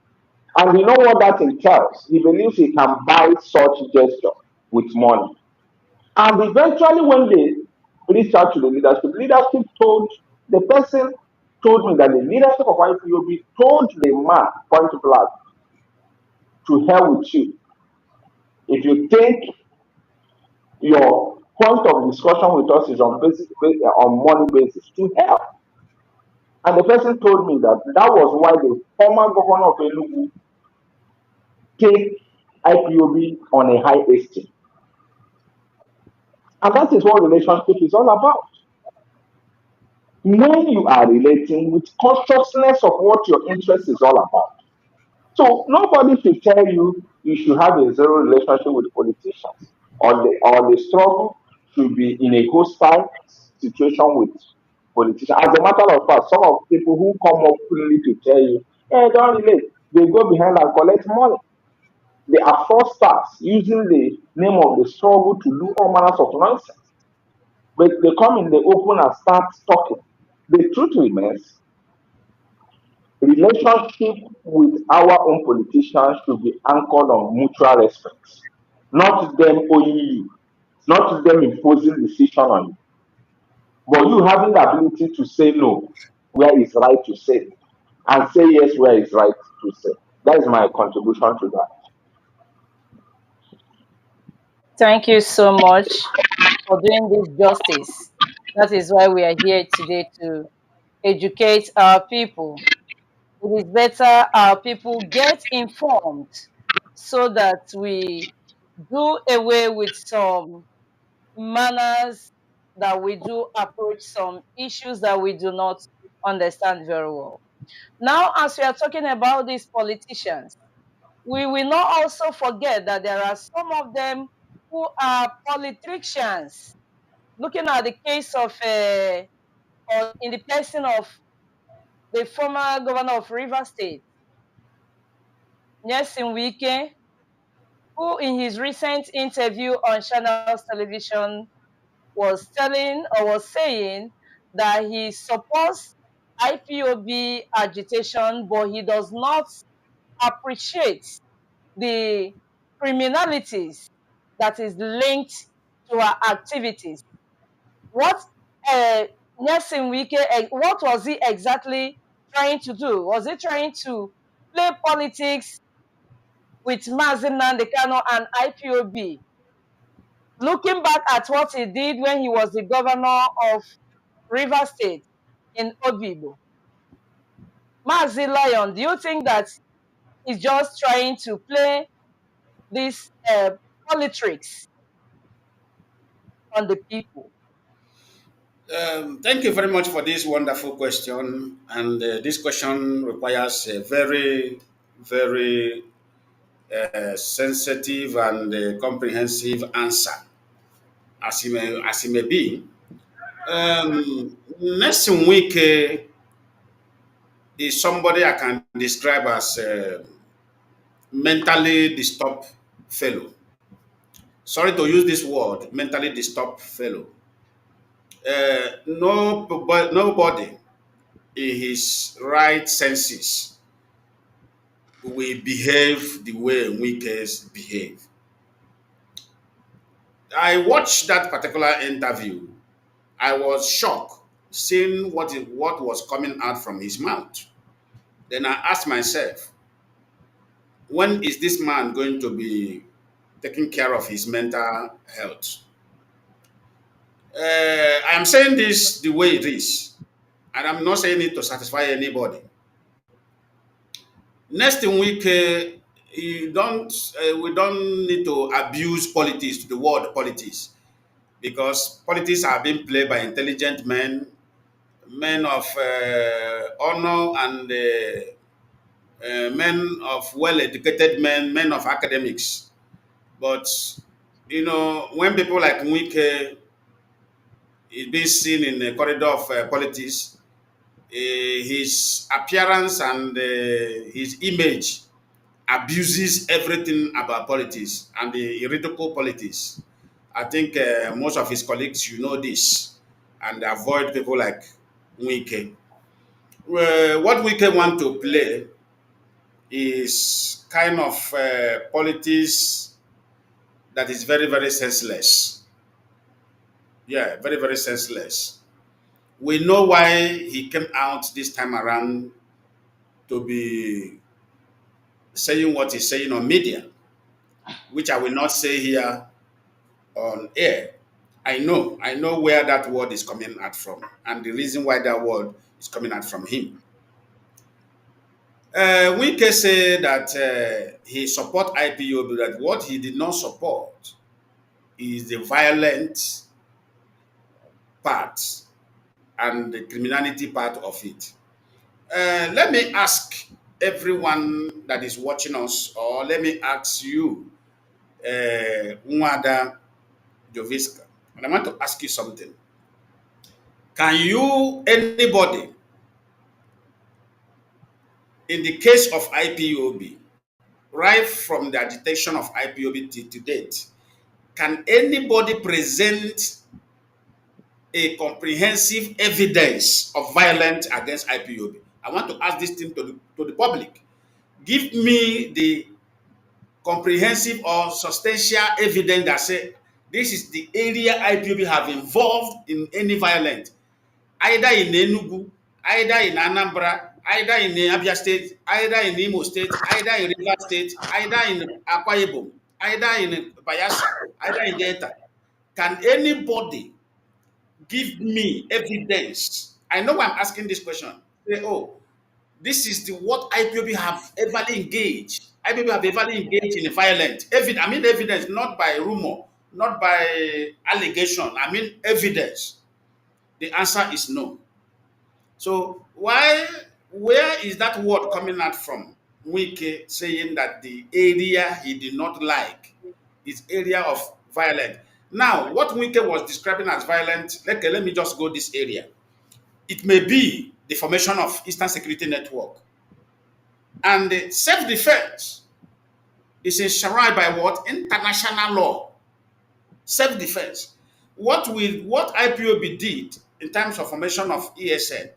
S2: And you know what that entails? He believes he can buy such gesture with money. And eventually, when they reached out to the leadership told the person told me that the leadership of IPOB told the man point blank to hell with you. If you think your point of discussion with us is on money basis, to hell. And the person told me that that was why the former governor of Enugu take IPOB on a high esteem. And that is what relationship is all about. When you are relating with consciousness of what your interest is all about. So nobody should tell you you should have a zero relationship with politicians, or the struggle should be in a hostile situation with politicians. As a matter of fact, some of the people who come up freely to tell you, hey, don't relate, they go behind and collect money. They are fraudsters using the name of the struggle to do all manners of nonsense. But they come in the open and start talking. The truth remains, relationship with our own politicians should be anchored on mutual respect, not them owing you, not them imposing decision on you, but you having the ability to say no where it's right to say, and say yes where it's right to say. That is my contribution to that.
S1: Thank you so much for doing this justice. That is why we are here today to educate our people. It is better our people get informed so that we do away with some manners that we do approach some issues that we do not understand very well. Now, as we are talking about these politicians, we will not also forget that there are some of them who are politicians. Looking at the case of, or in the person of the former governor of Rivers State, Nelson Wike, who in his recent interview on Channels Television was telling or was saying that he supports IPOB agitation, but he does not appreciate the criminalities that is linked to our activities. What uh, Nelson Wike, what was he exactly trying to do? Was he trying to play politics with Mazi Kanu and IPOB? Looking back at what he did when he was the governor of Rivers State in Obibo, Mazi Lion, do you think that he's just trying to play this politics on the people?
S3: Thank you very much for this wonderful question. And this question requires a very, very sensitive and comprehensive answer, as it may be. Next week is somebody I can describe as a mentally disturbed fellow. Sorry to use this word, mentally disturbed fellow. Nobody in his right senses will behave the way Wikes behave. I watched that particular interview. I was shocked seeing what was coming out from his mouth. Then I asked myself, when is this man going to be taking care of his mental health? I am saying this the way it is, and I'm not saying it to satisfy anybody. Next week, we don't need to abuse politics to the word politics. because politics are being played by intelligent men, men of honor, and men of well-educated men, men of academics. But when people like Wike is being seen in the corridor of politics, his appearance and his image abuses everything about politics and the ridicule politics. I think most of his colleagues should know this and avoid people like Wike. What Wike want to play is kind of politics that is very, very senseless. Yeah, very, very senseless. We know why he came out this time around to be saying what he's saying on media, which I will not say here on air. I know where that word is coming out from, and the reason why that word is coming out from him. Wike say that he support IPOB, that what he did not support is the violent part and the criminality part of it. Let me ask everyone that is watching us, or let me ask you, Nwada Joviska, and I want to ask you something. Can you, anybody, in the case of IPOB, right from the agitation of IPOB to date, can anybody present a comprehensive evidence of violence against IPOB? I want to ask this thing to the public. Give me the comprehensive or substantial evidence that say this is the area IPOB have involved in any violence, either in Enugu, either in Anambra, either in Abia State, either in Imo State, either in Rivers State, either in Akwa Ibom, either in Bayelsa, either in Delta. Can anybody give me evidence? I know I'm asking this question. Say, oh, this is the what IPOB have ever engaged. IPOB have ever engaged in violence. I mean evidence, not by rumor, not by allegation. I mean evidence. The answer is no. So where is that word coming out from? Wike saying that the area he did not like is area of violence. Now, what Wike was describing as violent, let me just go this area. It may be the formation of Eastern Security Network. And the self-defense is enshrined by what? International law. Self-defense. What IPOB did in terms of formation of ESN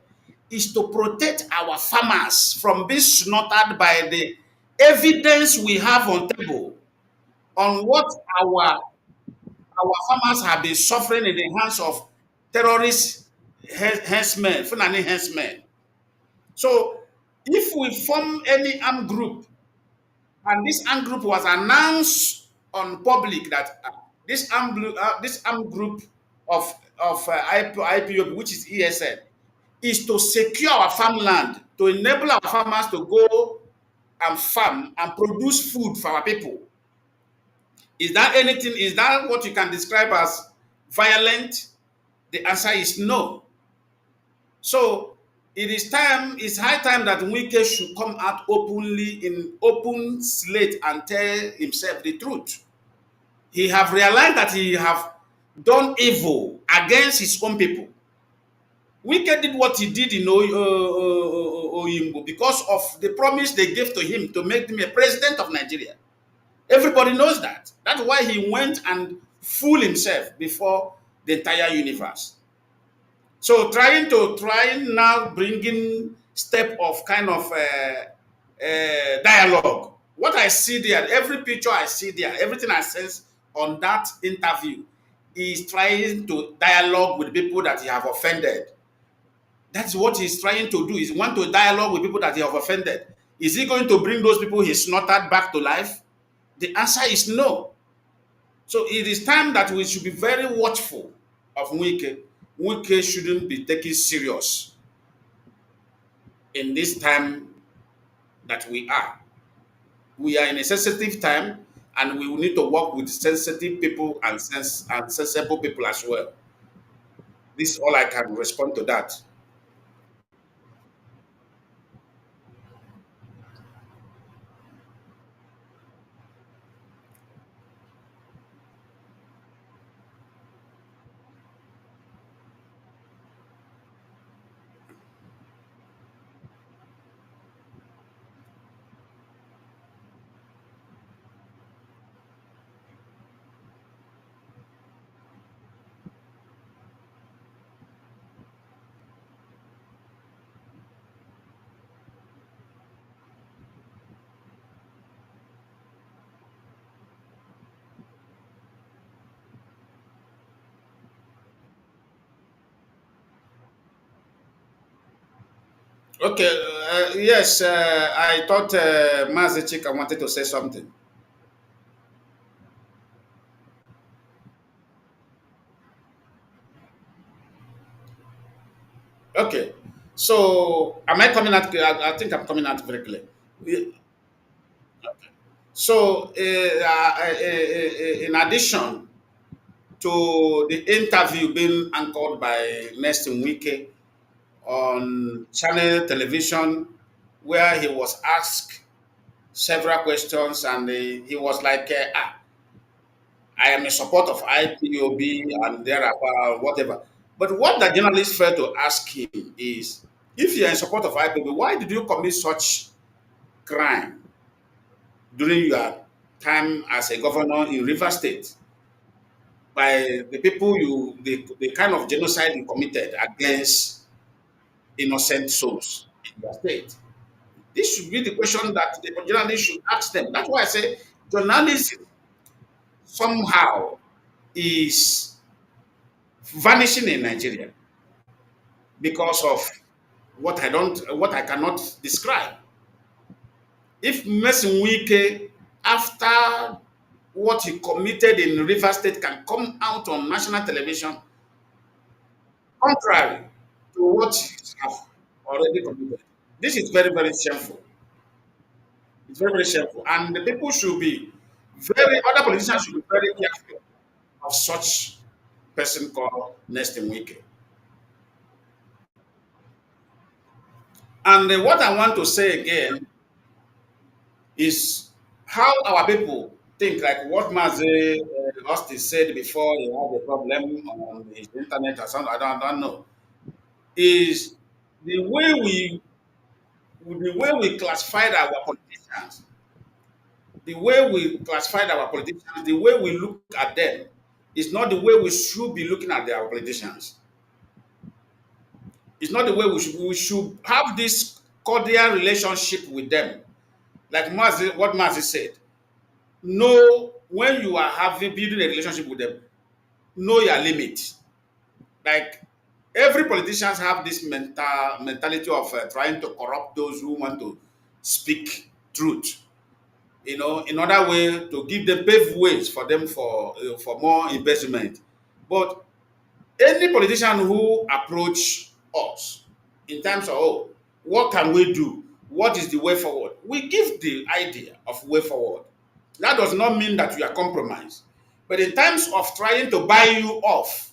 S3: is to protect our farmers from being slaughtered by the evidence we have on table on what our farmers have been suffering in the hands of terrorist henchmen, Fulani henchmen. So if we form any armed group, and this armed group was announced on public that this armed group of IPOB, which is ESN, is to secure our farmland, to enable our farmers to go and farm and produce food for our people. Is that anything? Is that what you can describe as violent? The answer is no. So it's high time that Wike should come out openly in open slate and tell himself the truth. He have realized that he have done evil against his own people. Wike did what he did in Oyimbo because of the promise they gave to him to make him a president of Nigeria. Everybody knows that. That's why he went and fooled himself before the entire universe. So trying now bringing step of kind of dialogue. What I see there, every picture I see there, everything I sense on that interview is trying to dialogue with people that he have offended. That's what he's trying to do. He want to dialogue with people that he have offended. Is he going to bring those people he slaughtered back to life? The answer is no. So it is time that we should be very watchful of Wike. Wike shouldn't be taken serious in this time that we are. We are in a sensitive time, and we will need to work with sensitive people and sensible people as well. This is all I can respond to that. Okay, yes, I thought Mazi Chika wanted to say something. Okay, so am I coming out? I think I'm coming out very clear. We- So, in addition to the interview being anchored by Nestin Wike on channel television, where he was asked several questions and he was like, I am in support of IPOB and thereabout, whatever. But what the journalist failed to ask him is, if you are in support of IPOB, why did you commit such crime during your time as a governor in River State by the people the kind of genocide you committed against innocent souls in your state? This should be the question that the journalist should ask them. That's why I say journalism somehow is vanishing in Nigeria because of what I cannot describe. If Mesin Wike, after what he committed in River State, can come out on national television, contrary to what he has already committed, this is very, very shameful. It's very, very shameful. And the people should be other politicians should be very careful of such person called Nestin Wike. And what I want to say again is how our people think, like what Mazi Austin said before he had a problem on his internet or something, I don't know, is the way we classified our politicians, the way we look at them is not the way we should be looking at our politicians. It's not the way we should have this cordial relationship with them. Like what Mazi said, know when you are having building a relationship with them, know your limit. Like every politicians have this mentality of trying to corrupt those who want to speak truth. In other way to give them pave ways for them for more investment. But any politician who approach us in terms of, what can we do? What is the way forward? We give the idea of way forward. That does not mean that we are compromised. But in terms of trying to buy you off,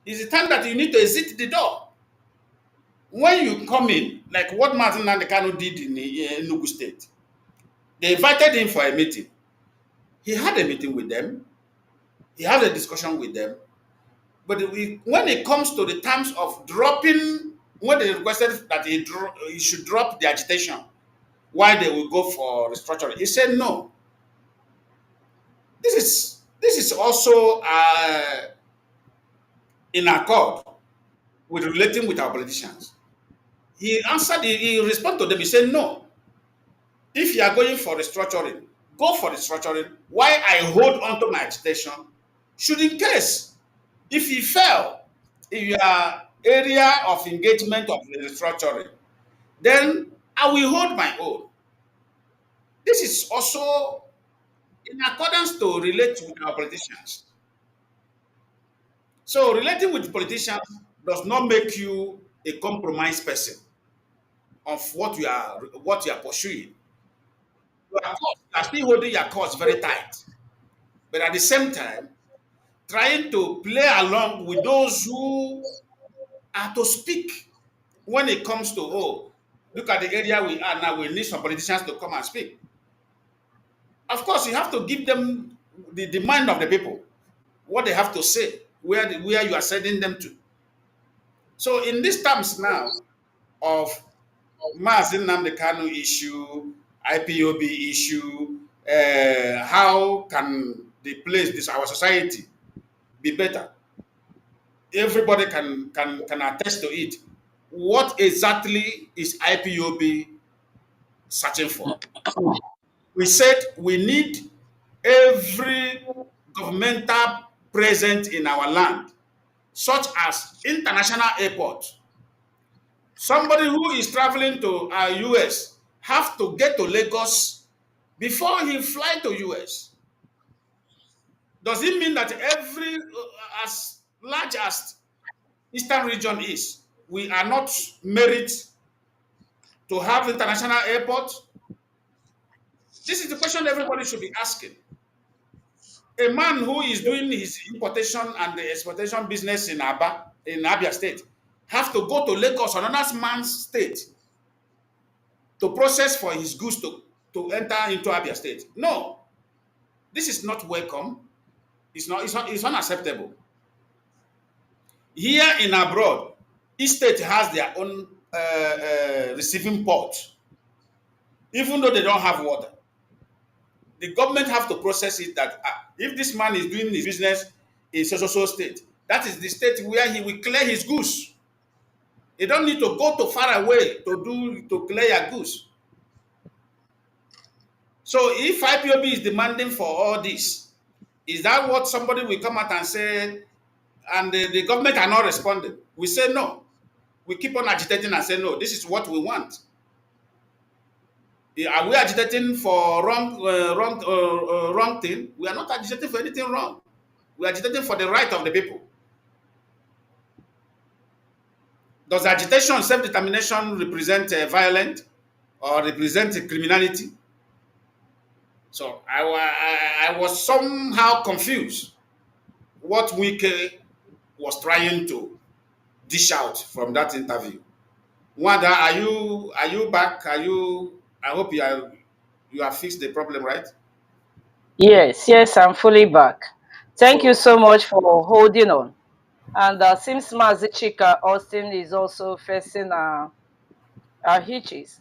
S3: is the time that you need to exit the door. When you come in, like what Martin and Kanu did in Enugu State, they invited him for a meeting. He had a meeting with them. He had a discussion with them. But when it comes to the terms of dropping, when they requested that he should drop the agitation, why they will go for restructuring, he said no. This is also in accord with relating with our politicians. He answered, he responded to them, he said, no. If you are going for restructuring, go for restructuring. Why I hold on to my agitation, should in case, if he fell in your area of engagement of the restructuring, then I will hold my own. This is also in accordance to relate with our politicians. So relating with politicians does not make you a compromised person of what you are pursuing. You are still holding your cause very tight. But at the same time, trying to play along with those who are to speak when it comes to, oh, look at the area we are now, we need some politicians to come and speak. Of course, you have to give them the mind of the people, what they have to say, where you are sending them to. So in these terms now of Mazi Kanu issue, IPOB issue, how can the place, this our society, be better? Everybody can attest to it. What exactly is IPOB searching for? We said we need every governmental presence in our land, such as international airport. Somebody who is traveling to US have to get to Lagos before he fly to US. Does it mean that every as large as Eastern region is, we are not merit to have international airport? This is the question everybody should be asking. A man who is doing his importation and the exportation business in Abia State, have to go to Lagos, another man's state, to process for his goods to enter into Abia State. No, this is not welcome. It's unacceptable. Here in abroad, each state has their own receiving port, even though they don't have water. The government have to process it that if this man is doing his business in so state, that is the state where he will clear his goods. They don't need to go to far away to clear your goods. So if IPOB is demanding for all this, is that what somebody will come out and say, and the government are not responding? We say no. We keep on agitating and say no. This is what we want. Are we agitating for wrong thing? We are not agitating for anything wrong. We are agitating for the right of the people. Does agitation, self-determination represent violence or represent criminality? So I was somehow confused what Wike was trying to dish out from that interview. Wanda, are you back? I hope you have fixed the problem, right?
S1: Yes, yes, I'm fully back. Thank you
S3: So
S1: so much for holding on. And since Mazi Chika Austin is also facing hitches.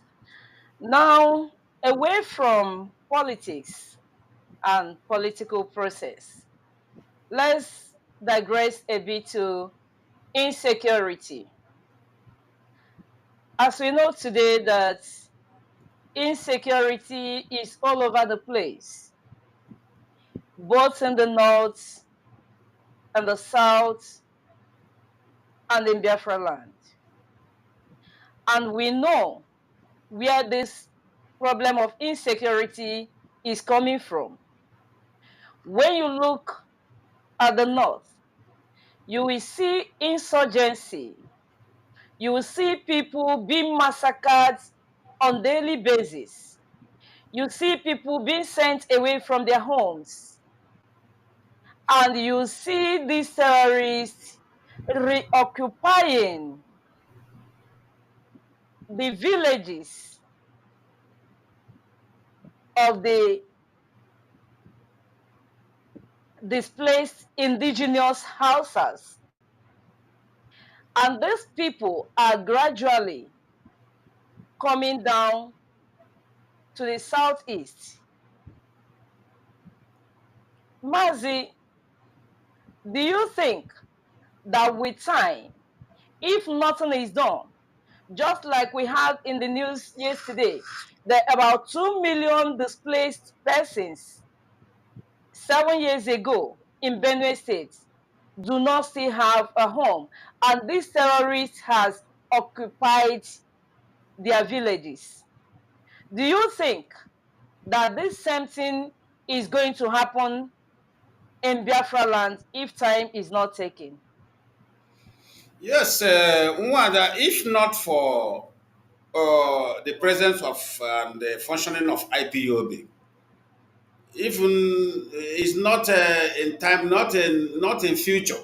S1: Now, away from politics and political process, let's digress a bit to insecurity. As we know today that insecurity is all over the place, both in the north and the south and in Biafra land. And we know where this problem of insecurity is coming from. When you look at the north, you will see insurgency. You will see people being massacred on daily basis. You see people being sent away from their homes. And you see these terrorists reoccupying the villages of the displaced indigenous houses. And these people are gradually coming down to the southeast. Mazi, do you think that with time, if nothing is done, just like we had in the news yesterday, that about 2 million displaced persons 7 years ago in Benue State do not still have a home, and these terrorists has occupied their villages? Do you think that this same thing is going to happen in Biafra land if time is not taken?
S3: yes, Nwada, if not for the presence of the functioning of IPOB, even is not in time, not in future.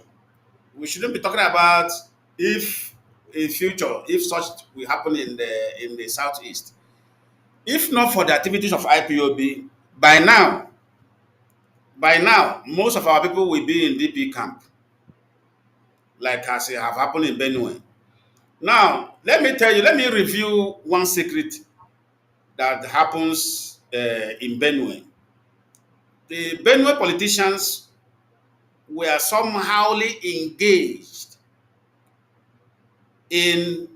S3: We shouldn't be talking about if in future, if such will happen in the southeast. If not for the activities of IPOB, by now, most of our people will be in DP camp, like as it have happened in Benue. Now, let me review one secret that happens in Benue. The Benue politicians were somehow engaged in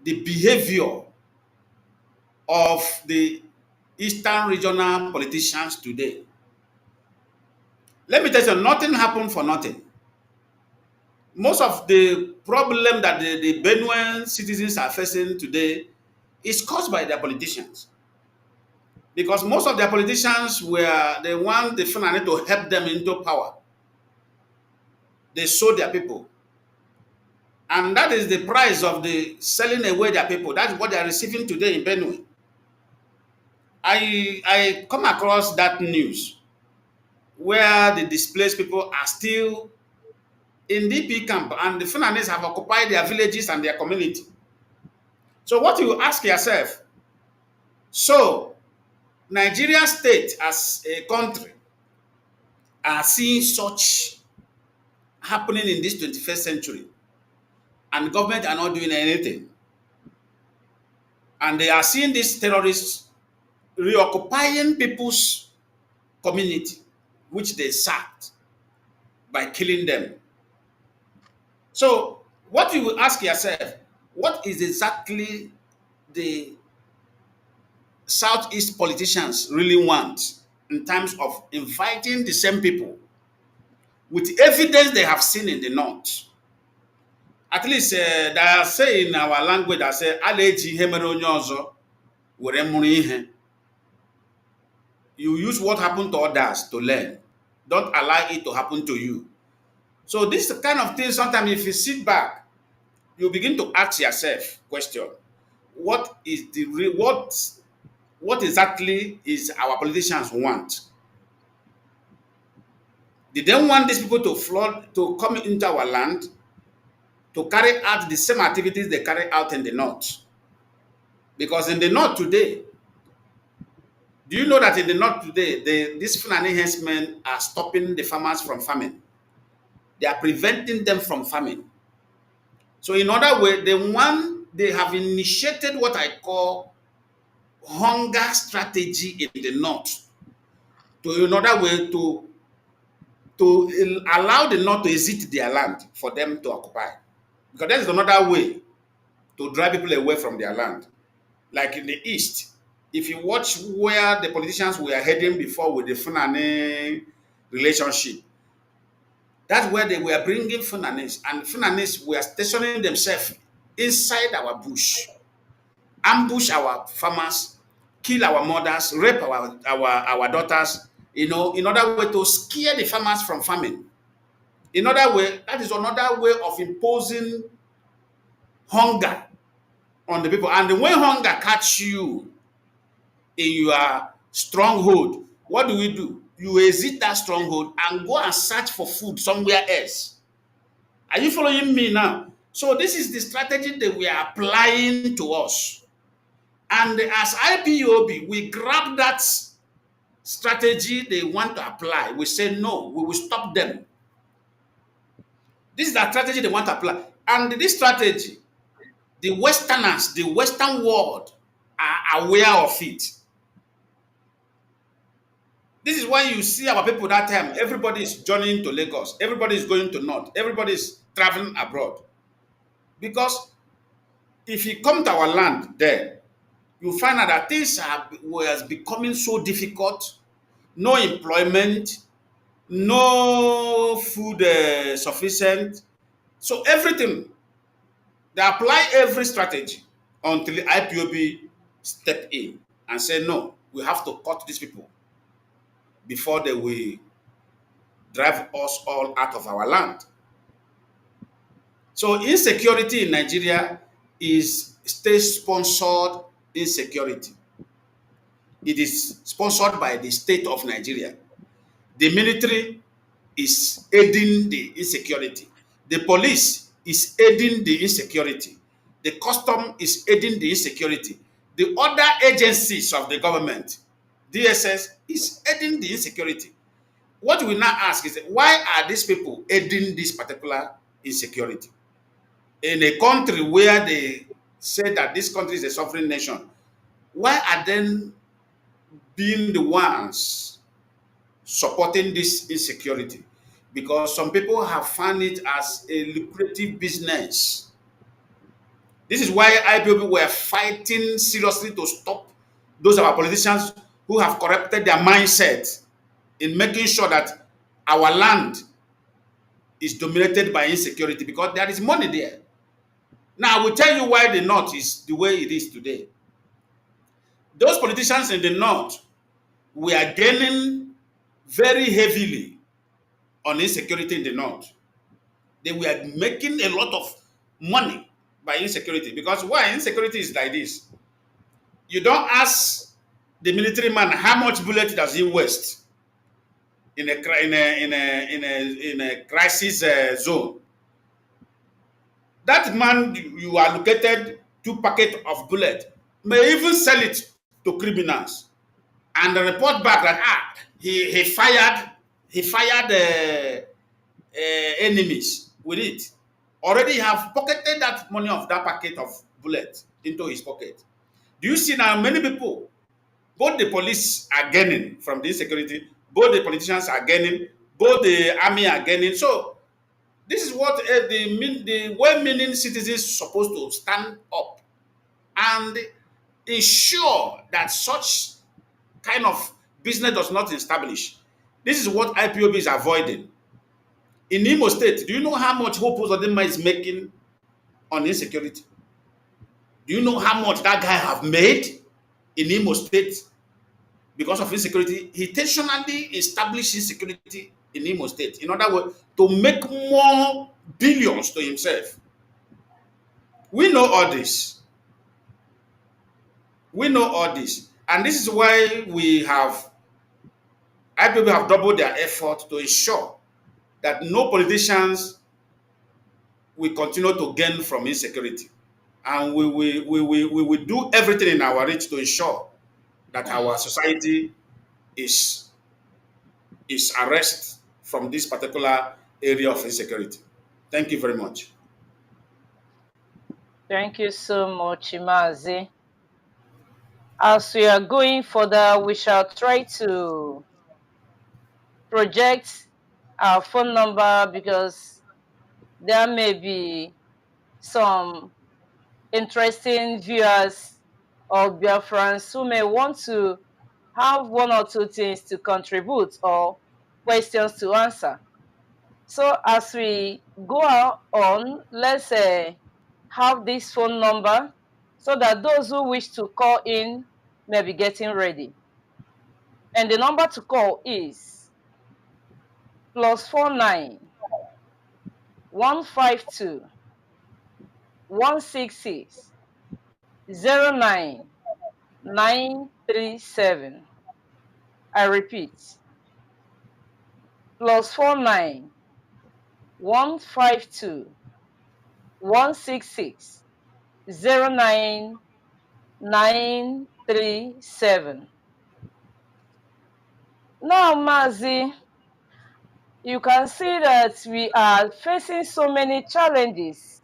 S3: the behavior of the Eastern regional politicians today. Let me tell you, nothing happened for nothing. Most of the problem that the Benuan citizens are facing today is caused by their politicians. Because most of their politicians were the ones they found to help them into power. They sold their people. And that is the price of the selling away their people. That's what they are receiving today in Benue. I come across that news where the displaced people are still in DP camp and the Funanis have occupied their villages and their community. So what you ask yourself, so Nigeria state as a country are seeing such happening in this 21st century and the government are not doing anything. And they are seeing these terrorists reoccupying people's community, which they sacked by killing them. So, what you will ask yourself, what is exactly the Southeast politicians really want in terms of inviting the same people with evidence they have seen in the North? At least they are saying in our language, that say, "Aleji ihe mere onye ọzọ, were mụrụ ihe." You use what happened to others to learn. Don't allow it to happen to you. So this kind of thing, sometimes if you sit back, you begin to ask yourself question: what is the what exactly is our politicians want? Did they want these people to flood, to come into our land, to carry out the same activities they carry out in the North? Because in the North today, do you know that in the North today, these Fulani herdsmen are stopping the farmers from farming? They are preventing them from farming. So in other words, they have initiated what I call hunger strategy in the North. To in other way to allow the North to exit their land for them to occupy. Because that is another way to drive people away from their land. Like in the East, if you watch where the politicians were heading before with the Fulani relationship, that's where they were bringing Funanis, and Funanis were stationing themselves inside our bush, ambush our farmers, kill our mothers, rape our daughters, in order way to scare the farmers from farming. In other way, that is another way of imposing hunger on the people. And when hunger catch you in your stronghold, what do? You exit that stronghold and go and search for food somewhere else. Are you following me now? So this is the strategy that we are applying to us. And as IPOB, we grab that strategy they want to apply. We say, no, we will stop them. This is the strategy they want to apply. And this strategy, the Westerners, the Western world are aware of it. This is why you see our people that time, everybody is journeying to Lagos, everybody is going to North, everybody is traveling abroad. Because if you come to our land there, you find out that things was becoming so difficult, no employment, no food sufficient. So everything, they apply every strategy until the IPOB step in and say, no, we have to cut these people before they will drive us all out of our land. So insecurity in Nigeria is state-sponsored insecurity. It is sponsored by the state of Nigeria. The military is aiding the insecurity. The police is aiding the insecurity. The custom is aiding the insecurity. The other agencies of the government, DSS, is aiding the insecurity. What we now ask is, why are these people aiding this particular insecurity? In a country where they say that this country is a sovereign nation, why are they being the ones supporting this insecurity? Because some people have found it as a lucrative business. This is why IPOB were fighting seriously to stop those of our politicians who have corrupted their mindset in making sure that our land is dominated by insecurity, because there is money there. Now, I will tell you why the North is the way it is today. Those politicians in the North were gaining very heavily on insecurity in the North. They were making a lot of money by insecurity. Because why? Insecurity is like this. You don't ask the military man how much bullet does he waste in a crisis zone. That man you allocated 2 packets of bullet may even sell it to criminals and report back that he fired enemies with it. Already have pocketed that money of that packet of bullet into his pocket. Do you see now many people, both the police are gaining from the insecurity, both the politicians are gaining, both the army are gaining. So this is what the well-meaning citizens supposed to stand up and ensure that such kind of business does not establish. This is what IPOB is avoiding. In Imo State, do you know how much Hope Uzodinma is making on insecurity? Do you know how much that guy have made in Imo State because of insecurity? He intentionally established insecurity in Imo State in order to make more billions to himself. We know all this. We know all this. And this is why IPOB have doubled their effort to ensure that no politicians will continue to gain from insecurity. And we will do everything in our reach to ensure that our society is arrested from this particular area of insecurity. Thank you very much.
S1: Thank you so much, Mazi. As we are going further, we shall try to project our phone number because there may be some interesting viewers of Biafrans who may want to have one or two things to contribute or questions to answer. So as we go on, let's have this phone number so that those who wish to call in may be getting ready. And the number to call is +49 152 166 09937. I repeat, +49 152 166 09937. Now, Mazi, you can see that we are facing so many challenges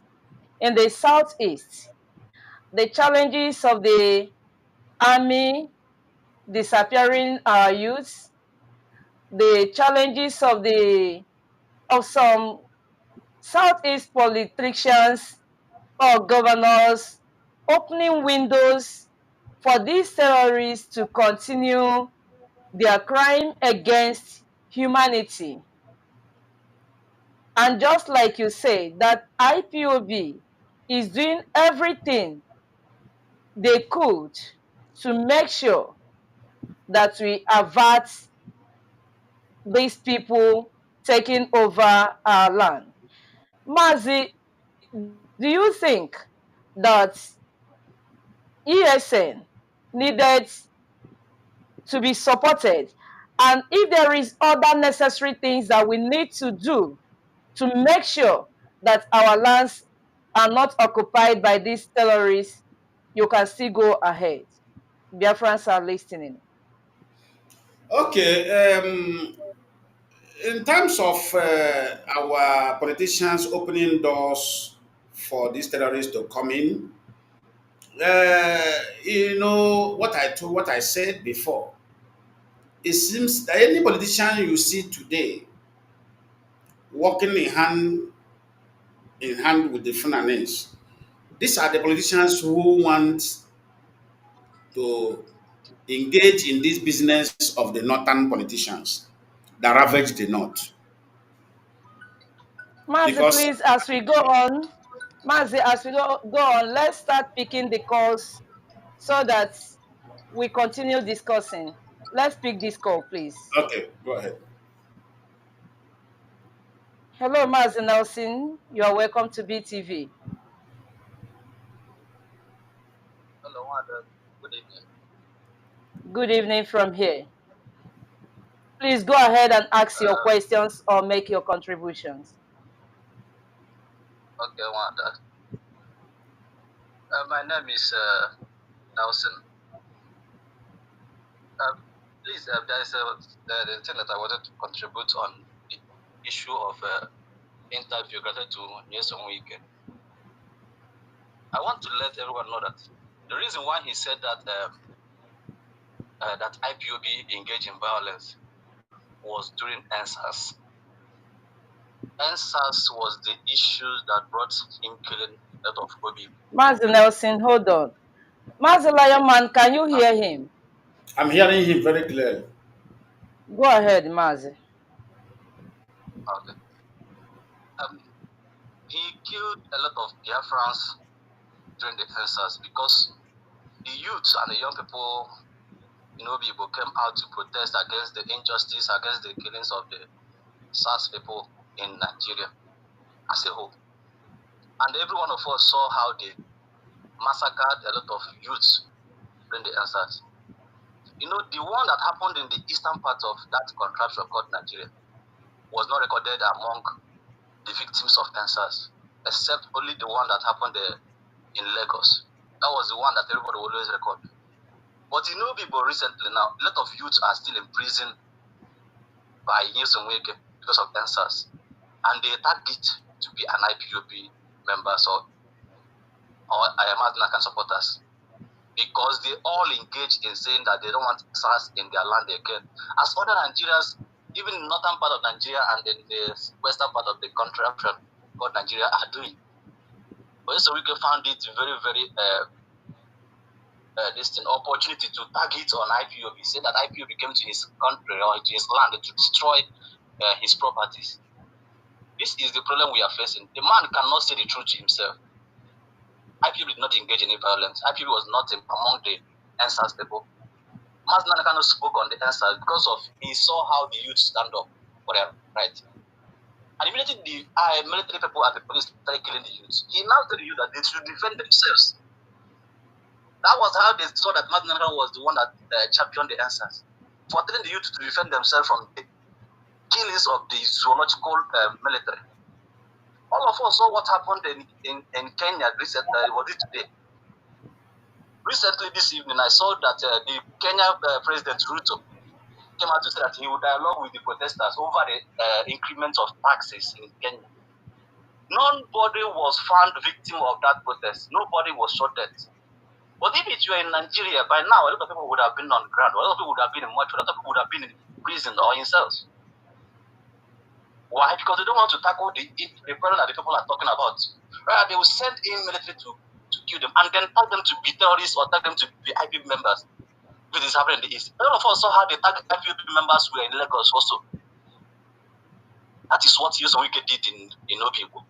S1: in the southeast. The challenges of the army disappearing our youths, the challenges of some southeast politicians or governors opening windows for these terrorists to continue their crime against humanity. And just like you say, that IPOB is doing everything they could to make sure that we avert these people taking over our land. Mazi, do you think that ESN needed to be supported. And if there is other necessary things that we need to do to make sure that our lands are not occupied by these terrorists, you can still go ahead. Biafrans are listening.
S3: Okay, in terms of our politicians opening doors for these terrorists to come in, what I said before. It seems that any politician you see today working in hand with the Fulanese, these are the politicians who want to engage in this business of the northern politicians that ravage the north.
S1: Mazi,
S3: Because
S1: please, as we go on, Mazi, as we go on, let's start picking the calls so that we continue discussing. Let's pick this call, please.
S3: okay, go ahead.
S1: Hello, Mazi Nelson. You are welcome to BTV.
S4: Hello, Wanda. Good evening.
S1: Good evening from here. Please go ahead and ask your
S4: Uh,
S1: questions or make your contributions.
S4: okay, Wanda. My name is Nelson. Please, there is the thing that I wanted to contribute on the issue of interview granted to Nyesom Wike. I want to let everyone know that the reason why he said that that IPOB engaged in violence was during NSAS. NSAS was the issue that brought him killing a lot of Obi.
S1: Mazi Nelson, hold on. Mazi Lionaman, can you hear him?
S3: I'm hearing him very clearly.
S1: Go ahead, Mazi.
S4: Okay. Um, he killed a lot of Biafrans during the census because the youths and the young people people came out to protest against the injustice, against the killings of the SARS people in Nigeria as a whole. And every one of us saw how they massacred a lot of youths during the census. The one that happened in the eastern part of that contraption called Nigeria was not recorded among the victims of census, except only the one that happened in Lagos. That was the one that everybody always record. But people recently now, a lot of youths are still in prison by Nyesom Wike because of answers. And they target to be an IPOB members or Amadnakan supporters. Because they all engage in saying that they don't want SARS in their land again. As other Nigerians, even in northern part of Nigeria and in the western part of the country, what Nigeria are doing. But Nyesom Wike found it very, very this thing opportunity to target on IPOB. He said that IPOB came to his country or to his land to destroy his properties. This is the problem we are facing. The man cannot say the truth to himself. IPOB did not engage in any violence. IPOB was not among the NSAS people. Mazi Kanu spoke on the NSAS because of he saw how the youth stand up for their right. And immediately the military people and the police started killing the youth. He now told the youth that they should defend themselves. That was how they saw that Mazi Kanu was the one that championed the NSAS for telling the youth to defend themselves from the killings of the zoological military. All of us saw what happened in Kenya recently. Was it today? Recently, this evening, I saw that the Kenya President Ruto came out to say that he would dialogue with the protesters over the increment of taxes in Kenya. Nobody was found victim of that protest. Nobody was shot dead. But if you were in Nigeria, by now, a lot of people would have been on the ground. A lot of people would have been in mortuary. A lot of people would have been in prison or in cells. Why? Because they don't want to tackle the problem that the people are talking about. Right? They will send in military to kill them and then tag them to be terrorists or tag them to be IPB members. If it is happening in the East. A lot of us saw how they tag IPB members were in Lagos also. That is what Nyesom Wike did in Obibo.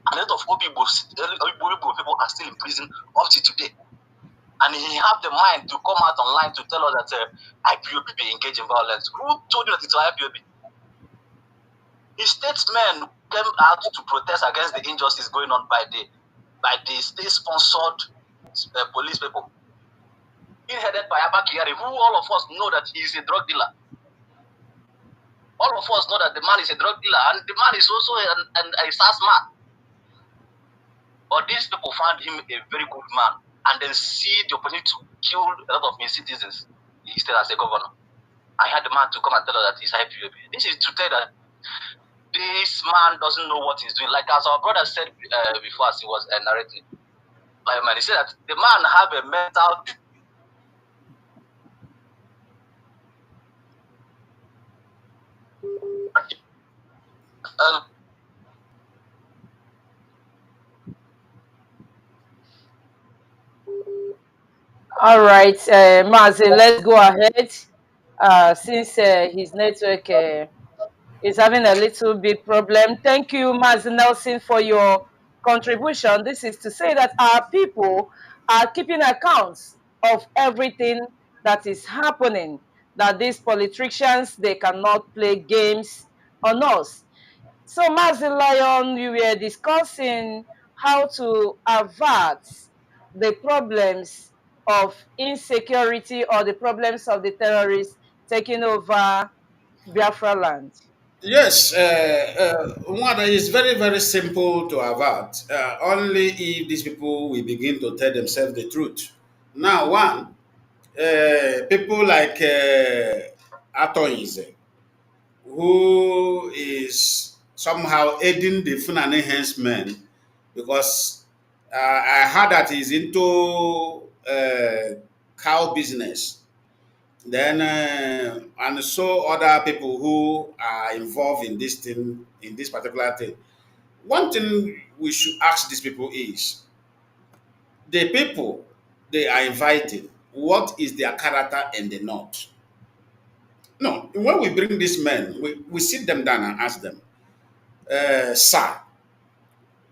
S4: And a lot of Obibo people are still in prison up to today. And he had the mind to come out online to tell us that IPOB engage in violence. Who told you that it's IPOB? His statesmen came out to protest against the injustice going on by the state-sponsored police people, being headed by Abba Kyari, who all of us know that he is a drug dealer. All of us know that the man is a drug dealer, and the man is also a SAS man. But these people found him a very good man, and then see the opportunity to kill a lot of his citizens. He stayed as a governor. I had the man to come and tell us that he's IPOB. This is to tell that this man doesn't know what he's doing. Like as our brother said before, as he was narrating, man, he said that the man have a mental.
S1: All right, Mazi, let's go ahead. Since his network is having a little bit problem. Thank you, Mazi Nelson, for your contribution. This is to say that our people are keeping accounts of everything that is happening, that these politicians, they cannot play games on us. So, Mazi Lion, we were discussing how to avert the problems of insecurity or the problems of the terrorists taking over Biafra land.
S3: Yes, one is very, very simple to avert. Only if these people will begin to tell themselves the truth. Now, one, people like Atoize, who is somehow aiding the Fulani henchmen, because I heard that he's into cow business. Then and so other people who are involved in this thing, in this particular thing. One thing we should ask these people is the people they are inviting, what is their character in the north? No, when we bring these men, we sit them down and ask them, sir,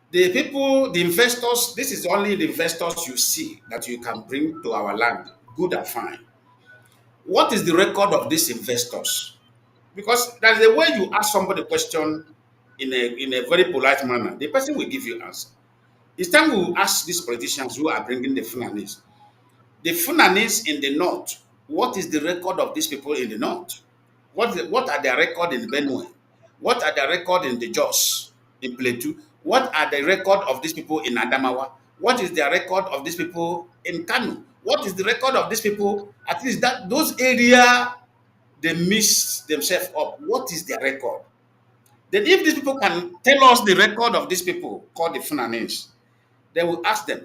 S3: the people, the investors, this is only the investors you see that you can bring to our land, good and fine. What is the record of these investors? Because there's a way you ask somebody a question in a very polite manner, the person will give you answer. It's time we will ask these politicians who are bringing the Funanis. The Funanis in the north, what is the record of these people in the north? What are their record in Benue? What are their record in the Jos, in Plateau? What are the record of these people in Adamawa? What is their record of these people in Kanu? What is the record of these people? At least that those area they mix themselves up. What is their record? Then if these people can tell us the record of these people called the Funanis, then we ask them,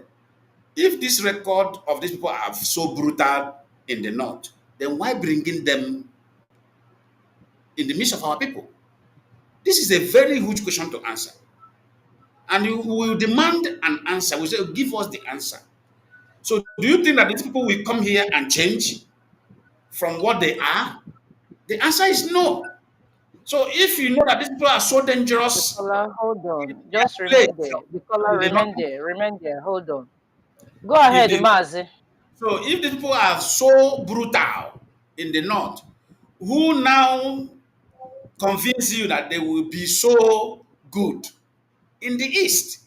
S3: if this record of these people are so brutal in the north, then why bringing them in the midst of our people? This is a very huge question to answer. And you will demand an answer. We say, give us the answer. So do you think that these people will come here and change from what they are? The answer is no. So if you know that these people are so
S1: The
S3: dangerous
S1: caller, hold
S3: in
S1: on.
S3: their
S1: Just remain
S3: place
S1: there. The caller,
S3: in the north,
S1: remain there. Remain there. Hold on. Go
S3: if
S1: ahead,
S3: they
S1: Mazi.
S3: so if the people are so brutal in the north, who now convince you that they will be so good in the east?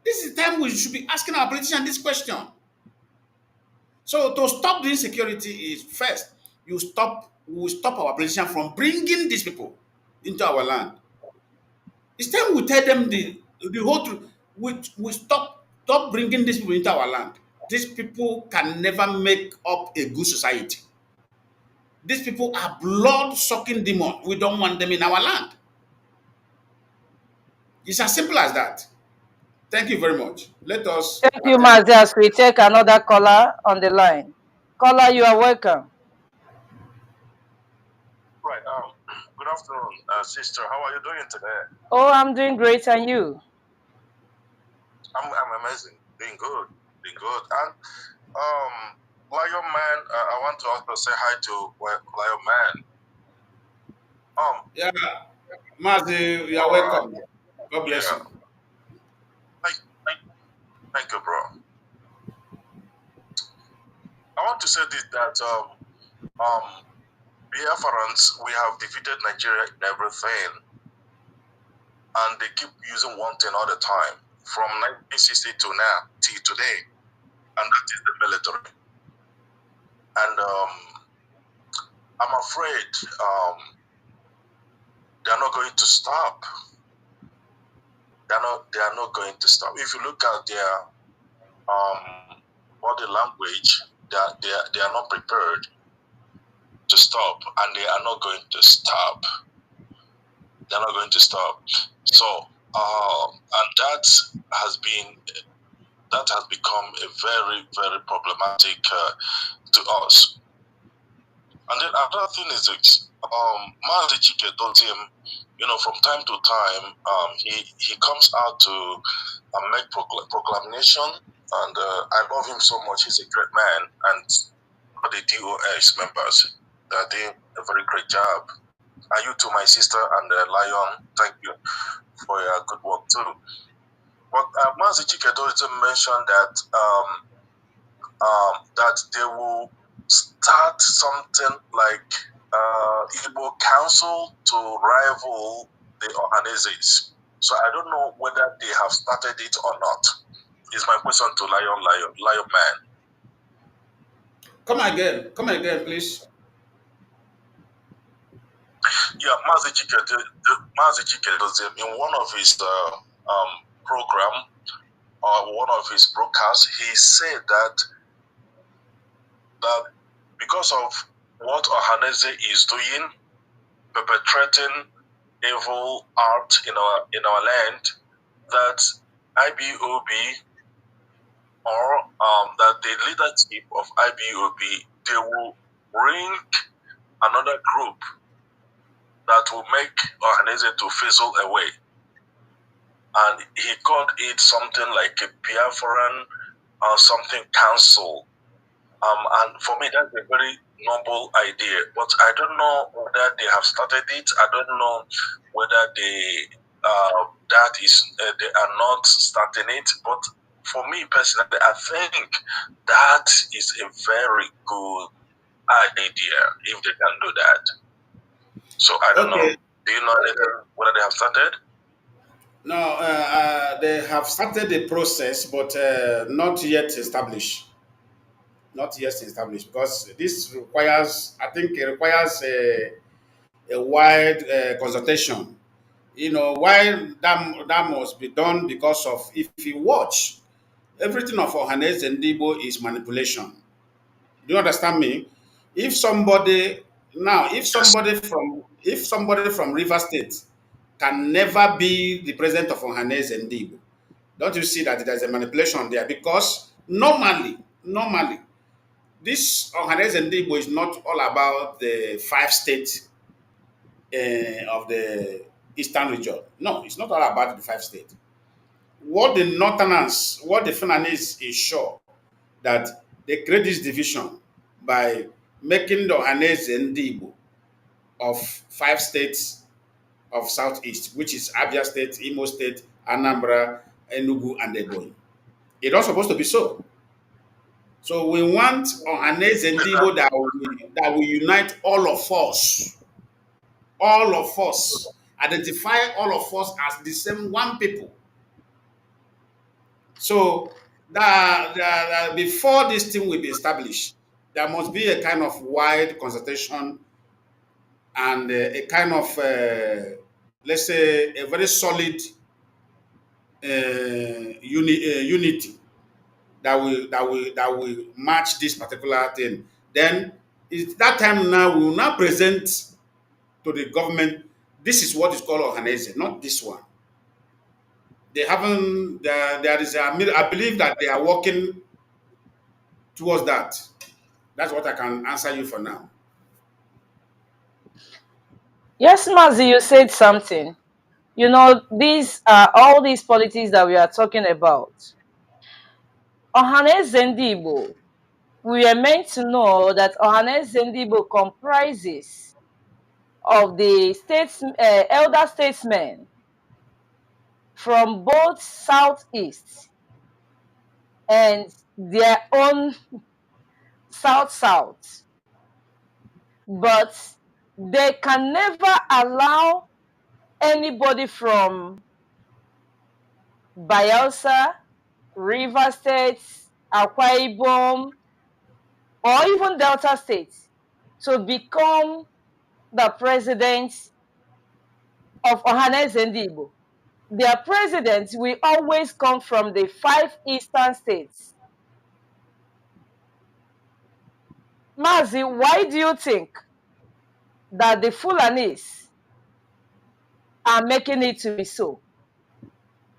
S3: This is the time we should be asking our politicians this question. So to stop the insecurity is first, we will stop our politicians from bringing these people into our land. It's time we tell them the whole truth. We stop bringing these people into our land. These people can never make up a good society. These people are blood sucking demons. We don't want them in our land. It's as simple as that. Thank you very much. Let us
S1: Thank you,
S3: attend.
S1: Mazi, as we take another caller on the line. Caller, you are welcome.
S5: Right. Good afternoon, sister. How are you doing today?
S1: Oh, I'm doing great, and you?
S5: I'm amazing. Doing good. Doing good. And Lion Man, I want to also say hi to Lion Man.
S3: Yeah, Mazi, you are welcome. God bless
S5: Yeah.
S3: you.
S5: Thank, thank, thank you, bro. I want to say this that Biafrans, we have defeated Nigeria in everything, and they keep using one thing all the time. from 1960 to now, till today, and that is the military. And I'm afraid they're not going to stop. They are not going to stop. If you look at their body language, they are not prepared to stop, and they are not going to stop. They're not going to stop. So, and that has become a very, very problematic to us. And then another thing is this: Mazi chika told him, from time to time, he comes out to make proclamation, and I love him so much. He's a great man, and all the DOS members, they're doing a very great job. And you too, my sister, and Lion, thank you for your good work too. But Mazi chika mentioned that that they will start something like Igbo Council to rival the Ohanezes. So I don't know whether they have started it or not. Is my question to Lion Man.
S3: Come again, please.
S5: Yeah, Mazi chika in one of his program or one of his broadcasts, he said that because of what Ohaneze is doing, perpetrating evil art in our land, that IBOB or that the leadership of IBOB, they will bring another group that will make Ohaneze to fizzle away. And he called it something like a Biafran or something council. And for me, that's a very noble idea. But I don't know whether they have started it. I don't know whether they are not starting it. But for me personally, I think that is a very good idea if they can do that. So I don't know.
S3: Okay.
S5: Do you know whether they have started?
S3: No, they have started the process, but not yet established. Not yet established because this requires, I think, it requires a wide consultation. Why that must be done because of if you watch everything of Ohanes and Debo is manipulation. Do you understand me? If somebody now,
S5: Yes.
S3: if somebody from River State can never be the president of Ohanes and Debo, don't you see that there's a manipulation there? Because normally, this Ohanes and Debo is not all about the 5 states of the eastern region. No, it's not all about the 5 states. What the Northerners, what the Fulanese is sure that they create this division by making the Ohanese and Igbo of 5 states of Southeast, which is Abia State, Imo State, Anambra, Enugu, and Ebonyi. It's not supposed to be so. So we want Ohanese and Igbo that will unite all of us, identify all of us as the same one people. So before this thing will be established, there must be a kind of wide consultation and a kind of, let's say, a very solid unity that will match this particular thing. Then it's that time now we will now present to the government. This is what is called Ohanese, not this one. They haven't. There is. I believe that they are working towards that. That's what I can answer you for now.
S1: Yes, Mazi, you said something. These are all these politics that we are talking about. Ohaneze Ndigbo, we are meant to know that Ohaneze Ndigbo comprises of the elder statesmen from both southeast and their own south, but they can never allow anybody from Bayelsa, River State, Akwa Ibom, or even Delta State to become the president of Ohaneze Ndigbo. Their president will always come from the 5 eastern states. Mazi, why do you think that the Fulanis are making it to be so?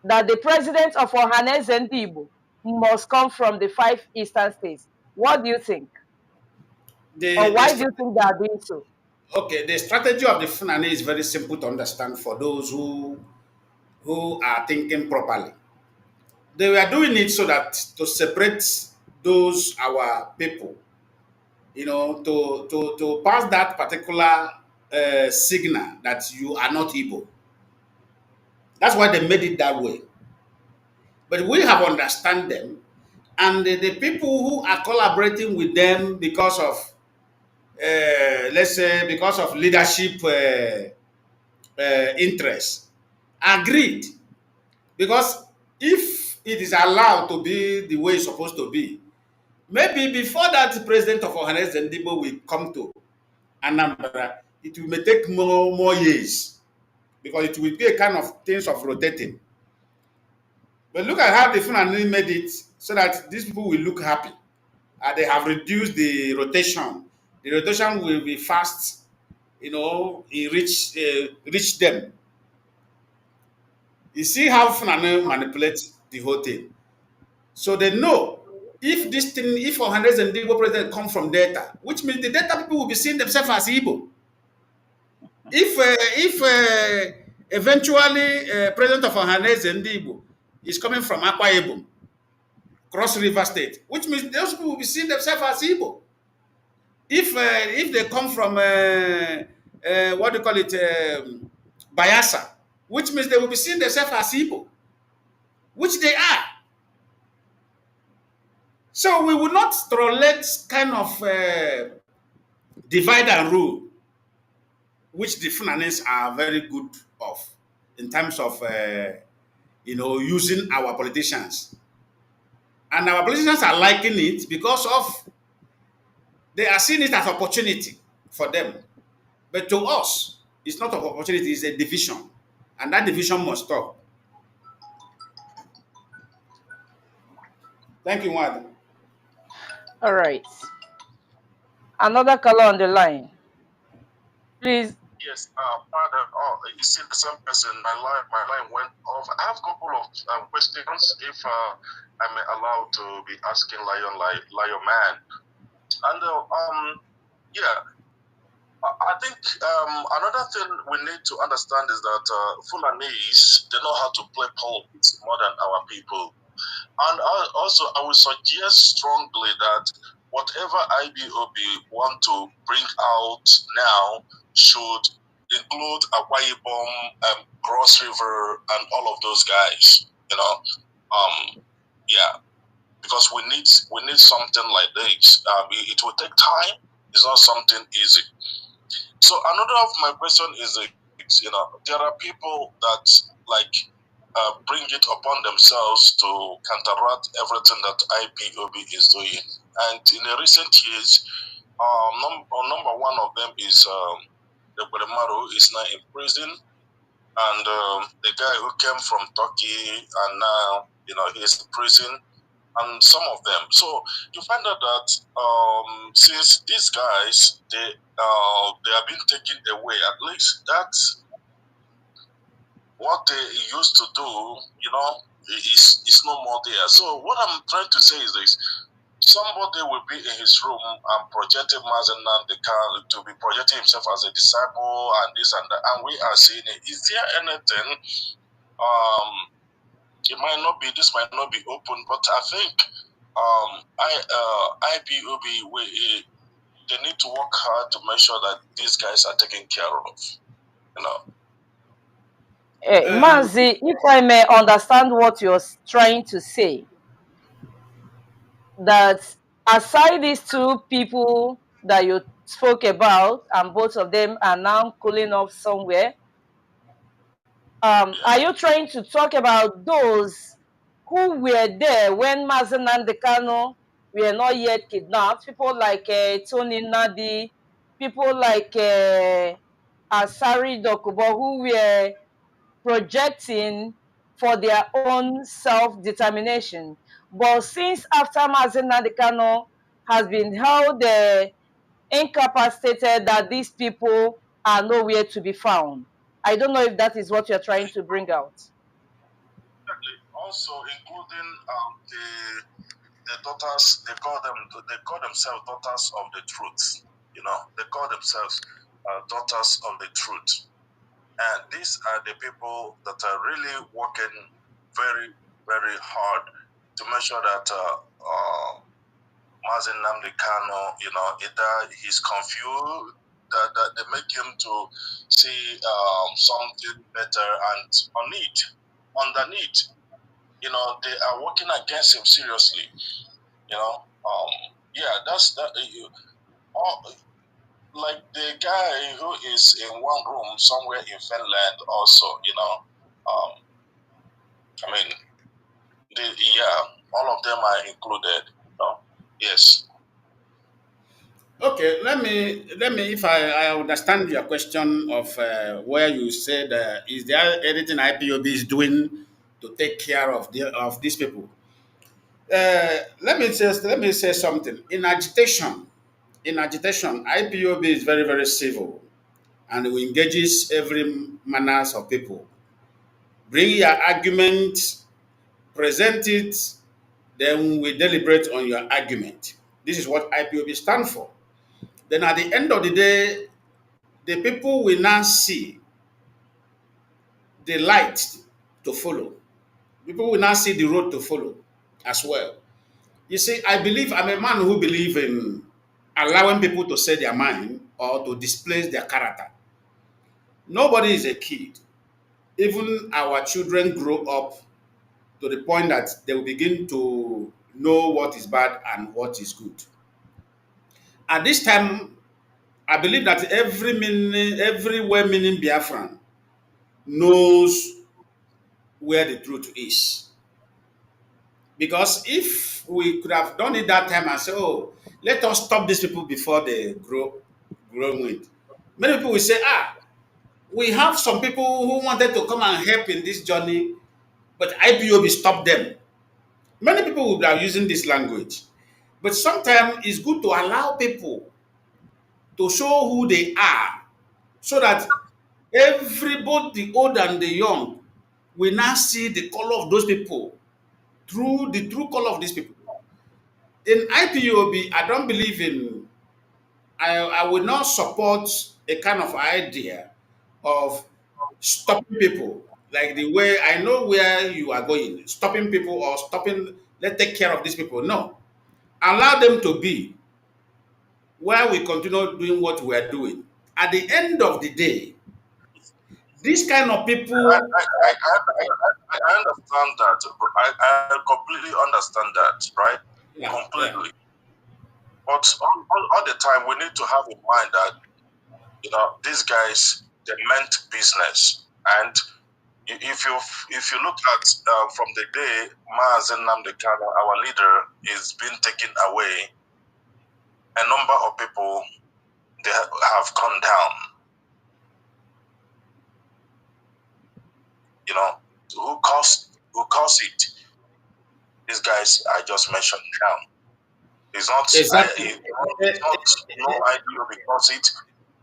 S1: That the president of Ohaneze Ndigbo must come from the 5 eastern states. What do you think? Or
S3: The, the
S1: why do you
S3: stra-
S1: think they are doing so?
S3: okay, the strategy of the Fulani is very simple to understand for those who are thinking properly. They were doing it so that to separate those our people, to pass that particular signal that you are not Igbo. That's why they made it that way. But we have understand them, and the people who are collaborating with them because of, let's say, because of leadership interest, agreed. Because if it is allowed to be the way it's supposed to be, maybe before that president of Ohanes Zendibo will come to Anambra, it may take more years because it will be a kind of things of rotating. But look at how the Fulani made it so that these people will look happy. They have reduced the rotation. The rotation will be fast, it reach them. You see how Fulani manipulates the whole thing. So they know if 100 and Igbo president come from Delta, which means the Delta people will be seeing themselves as Igbo. If eventually president of Ohanese and Igbo is coming from Akwa Ibom, Cross River State, which means those people will be seeing themselves as Igbo. If they come from what do you call it, Bayasa, which means they will be seeing themselves as Igbo, which they are. So we will not tolerate kind of divide and rule, which the Fulanis are very good of in terms of using our politicians. And our politicians are liking it because of they are seeing it as opportunity for them. But to us, it's not an opportunity, it's a division. And that division must stop. Thank you, Wad.
S1: All right. Another color on the line. Please.
S5: Yes, pardon. Oh, you see the same person. My line went off. I have a couple of questions. If I'm allowed to be asking Lion Man, and yeah, I think another thing we need to understand is that Fulanese they know how to play politics more than our people. And also, I would suggest strongly that whatever IBOB want to bring out now should include Akwa Ibom, Cross River, and all of those guys. Yeah, because we need something like this. It will take time. It's not something easy. So another of my question is, there are people that like bring it upon themselves to counteract everything that IPOB is doing. And in the recent years, number one of them is the Beremaru is now in prison, and the guy who came from Turkey and now he's in prison, and some of them. So you find out that since these guys they have been taken away, at least that's what they used to do, is no more there. So what I'm trying to say is this: somebody will be in his room and projecting Mazi to be projecting himself as a disciple and this and that, and we are seeing it. Is there anything? It might not be. This might not be open, but I think IPOB they need to work hard to make sure that these guys are taken care of. You know.
S3: Um,
S1: Mazi, if I may understand what you're trying to say, that aside these two people that you spoke about, and both of them are now cooling off somewhere, Are you trying to talk about those who were there when Mazen and the Kanu were not yet kidnapped? People like Tony Nnamdi, people like Asari Dokubo, who were projecting for their own self-determination. But since after Mazen and the Kanu has been held incapacitated, that these people are nowhere to be found. I don't know if that is what you're trying to bring out.
S5: Also, including the daughters, they call themselves daughters of the truth. You know, they call themselves daughters of the truth. And these are the people that are really working very, very hard to make sure that Mazin Nnamdi Kano, either he's confused, that they make him to see something better, and underneath, they are working against him seriously. Yeah, that's that. All, like the guy who is in one room somewhere in Finland, also, I mean, yeah, all of them are included. Yes.
S3: Okay, let me if I understand your question of where you said is there anything IPOB is doing to take care of these people? Let me say something. In agitation, IPOB is very very civil, and it engages every manners of people. Bring your argument, present it, then we deliberate on your argument. This is what IPOB stand for. Then at the end of the day, the people will now see the light to follow. People will now see the road to follow as well. You see, I'm a man who believes in allowing people to say their mind or to displace their character. Nobody is a kid. Even our children grow up to the point that they will begin to know what is bad and what is good. At this time, I believe that every well-meaning Biafran knows where the truth is. Because if we could have done it that time and say, oh, let us stop these people before they grow wind. Many people will say, we have some people who wanted to come and help in this journey, but IPOB stopped them. Many people will be using this language. But sometimes it's good to allow people to show who they are so that both the old and the young, will now see the color of those people through the true color of these people. In IPOB, I don't believe in, I will not support a kind of idea of stopping people like the way I know where you are going, stopping people or stopping, let's take care of these people. No. Allow them to be while we continue doing what we are doing. At the end of the day, these kind of people,
S5: I understand that. I completely understand that, right?
S3: yeah, yeah.
S5: Completely. But all the time, we need to have in mind that, these guys, they meant business. And if you look at from the day Mazen Namdekano, our leader, is being taken away, a number of people, they have gone down. Who caused it? These guys I just mentioned now. It's not
S3: Exactly.
S5: it's not no idea because it,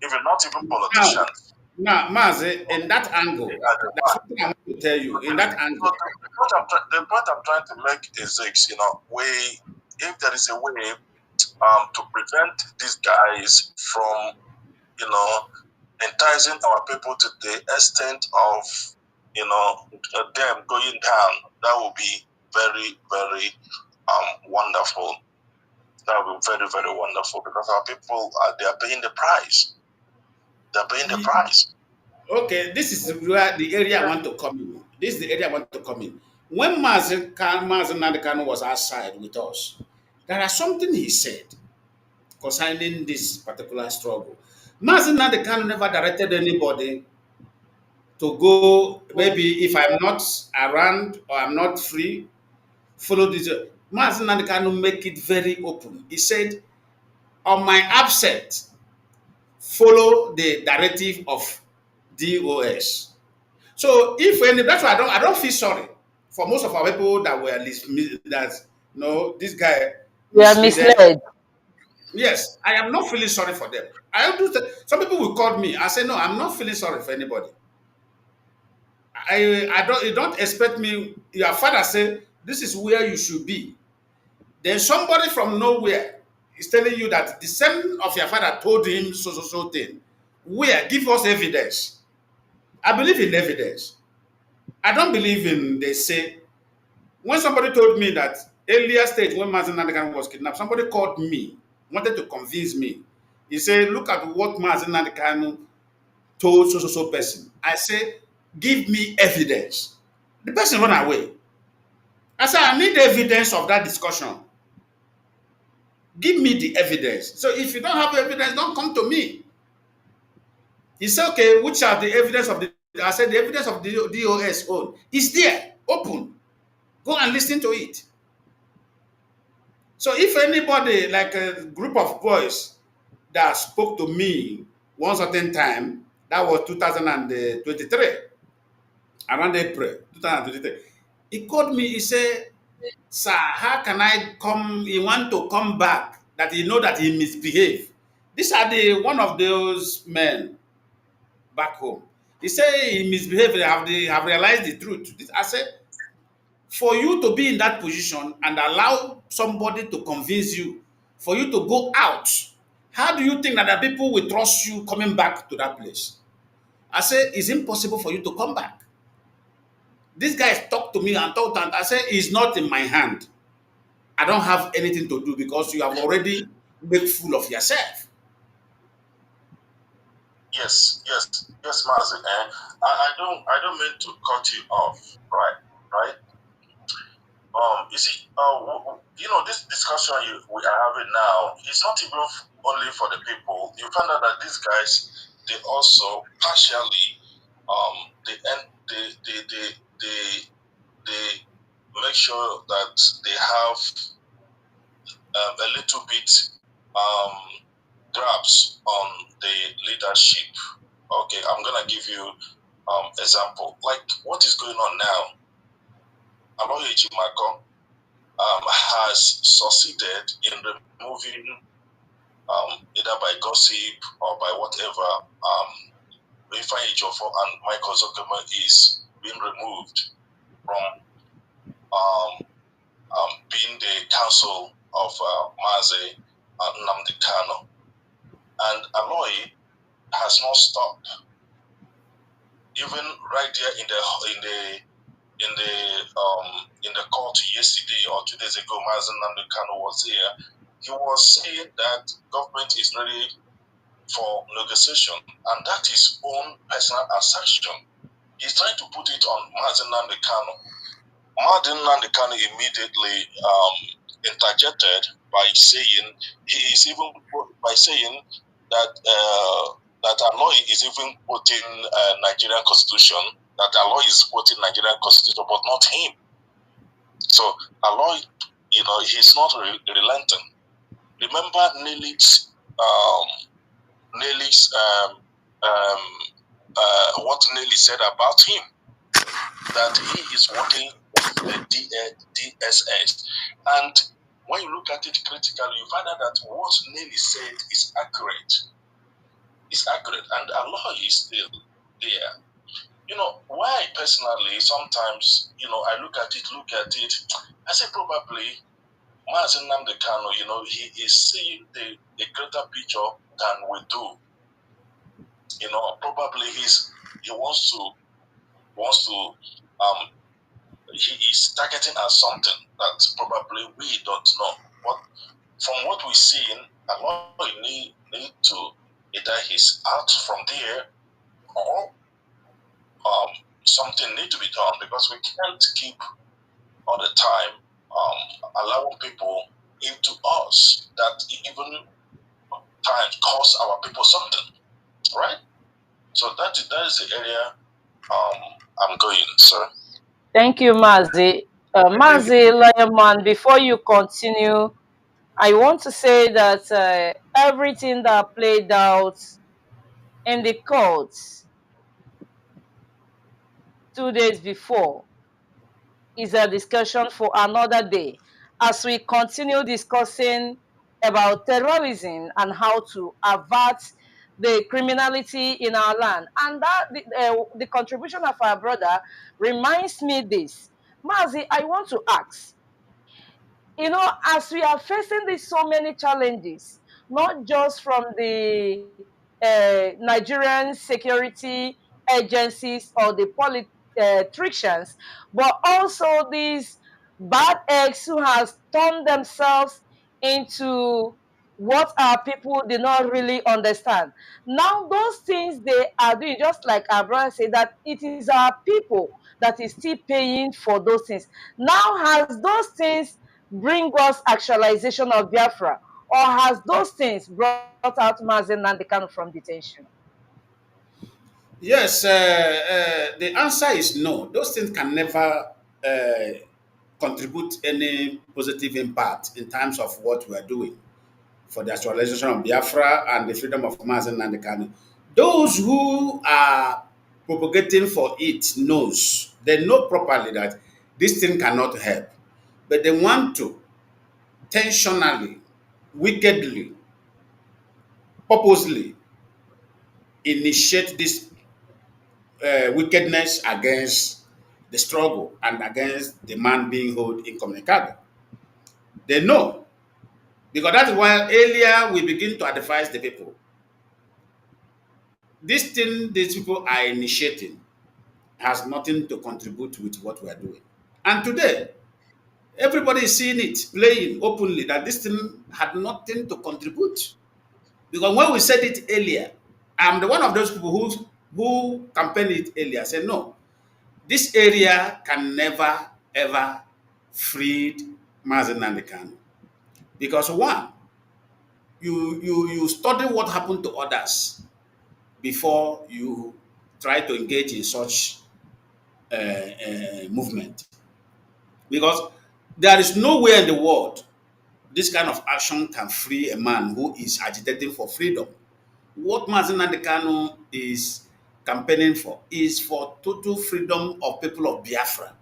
S5: even not even
S3: Now,
S5: politicians.
S3: now, Mazi, in that
S5: They
S3: angle,
S5: are the
S3: there's
S5: one.
S3: something I want to tell you. In
S5: Okay.
S3: that
S5: So
S3: angle,
S5: the point I'm trying to make is this, if there is a way to prevent these guys from, you know, enticing our people to the extent of, them going down, that would be very, very wonderful. That would be very, very wonderful because our people, they are paying the price. They're paying the price.
S3: okay, this is where the area I want to come in. This is the area I want to come in. When Mazi Nadekano was outside with us, there is something he said concerning this particular struggle. Mazi Nadekano never directed anybody to go, maybe if I'm not around or I'm not free, follow this. Mazi Nnamdi Kanu make it very open. He said, on my absent, follow the directive of DOS. So if any, that's why I don't feel sorry for most of our people that were that no, this guy
S1: We are
S3: misleaded.
S1: misled.
S3: Yes, I am not feeling sorry for them. I do. Some people will call me. I say no, I'm not feeling sorry for anybody. I don't. You don't expect me. Your father said this is where you should be. Then somebody from nowhere is telling you that the same of your father told him so thing. Where? Give us evidence. I believe in evidence. I don't believe in they say. When somebody told me that earlier stage when Mazi Nnamdi was kidnapped, somebody called me, wanted to convince me. He said, look at what Mazi Nnamdi told so person. I said, give me evidence. The person run away. I said, I need evidence of that discussion. Give me the evidence. So if you don't have evidence, don't come to me. He said, okay, which are the evidence of the, I said, the evidence of the DOS own is there, open. Go and listen to it. So if anybody, like a group of boys that spoke to me one certain time, that was 2023, around April 2023, he called me, he said, sir, how can I come? He want to come back, that he know that he misbehaved. These are the one of those men back home. He said he misbehaved, they have realized the truth. I said, for you to be in that position and allow somebody to convince you, for you to go out, how do you think that the people will trust you coming back to that place? I said, it's impossible for you to come back. This guy talked to me and talked, and I said, it's not in my hand. I don't have anything to do because you have already made fool of yourself.
S5: Yes, Mazi. I don't mean to cut you off, right. You see, this discussion we are having now is not even only for the people. You find out that these guys, they also partially, they end, they make sure that they have a little bit um, grabs on the leadership. Okay, I'm gonna give you example. Like what is going on now? Aloy Ejimako has succeeded in removing either by gossip or by whatever Ifeanyi Ejiofor and Michael Zuckerman is being removed from being the council of Mazi Nnamdi Kanu. And Aloy has not stopped. Even right there in the court yesterday or 2 days ago, Mazi Nnamdi Kanu was here. He was saying that government is ready for negotiation, and that is own personal assertion. He's trying to put it on Mazi Nnamdi Kanu. Mazi Nnamdi Kanu immediately interjected by saying that that Aloy is even quoting Nigerian constitution. That Aloy is quoting Nigerian constitution, but not him. So Aloy, he's not relenting. Remember Nelly's what Nelly said about him, that he is working with the DSS. And when you look at it critically, you find out that what Nelly said is accurate. It's accurate, and Allah is still there. Why personally, sometimes, I look at it, I say probably Mazi Nnamdi Kanu, he is seeing the greater picture than we do. Probably he wants to he is targeting at something that probably we don't know. But from what we see, Allah need to either he's out from there or something need to be done, because we can't keep all the time allowing people into us that even times cost our people something, right? So that is the area I'm going, sir.
S1: Thank you, Mazi.
S3: Thank you.
S1: Mazi Lionaman, before you continue, I want to say that everything that played out in the courts 2 days before is a discussion for another day as we continue discussing about terrorism and how to avert the criminality in our land. And that the contribution of our brother reminds me this. Mazi, I want to ask, as we are facing these so many challenges, not just from the Nigerian security agencies or the politicians, but also these bad eggs who has turned themselves into what our people did not really understand. Now, those things they are doing, just like our brother said, that it is our people that is still paying for those things. Now, has those things bring us actualization of Biafra, or has those things brought out Mazen Nandekano from detention?
S3: Yes, the answer is no. Those things can never uh, contribute any positive impact in terms of what we are doing for the actualization of Biafra and the freedom of Mazen and the Kanu. Those who are propagating for it knows, they know properly that this thing cannot help. But they want to intentionally, wickedly, purposely initiate this wickedness against the struggle and against the man being held incommunicado. They know, because that's why earlier we begin to advise the people. This thing these people are initiating has nothing to contribute with what we are doing. And today, everybody is seeing it, playing openly, that this thing had nothing to contribute. Because when we said it earlier, I'm the one of those people who campaigned it earlier, said no, this area can never ever freed Mazen Nandekan. Because one, you study what happened to others before you try to engage in such movement. Because there is nowhere in the world this kind of action can free a man who is agitating for freedom. What Mazen Nandekan is campaigning for is for total freedom of people of Biafra.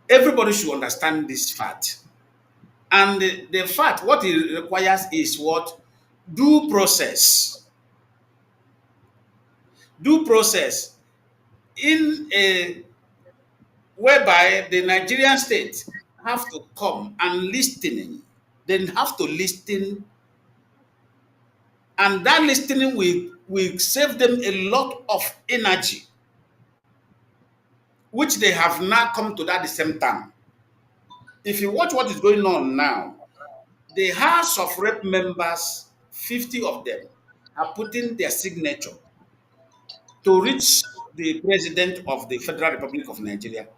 S3: Everybody should understand this fact. And the fact, what it requires is what? Due process. Due process in a whereby the Nigerian state have to come and listening. They have to listen, and that listening will save them a lot of energy, which they have now come to that the same time. If you watch what is going on now, the House of Rep members, 50 of them, are putting their signature to reach the president of the Federal Republic of Nigeria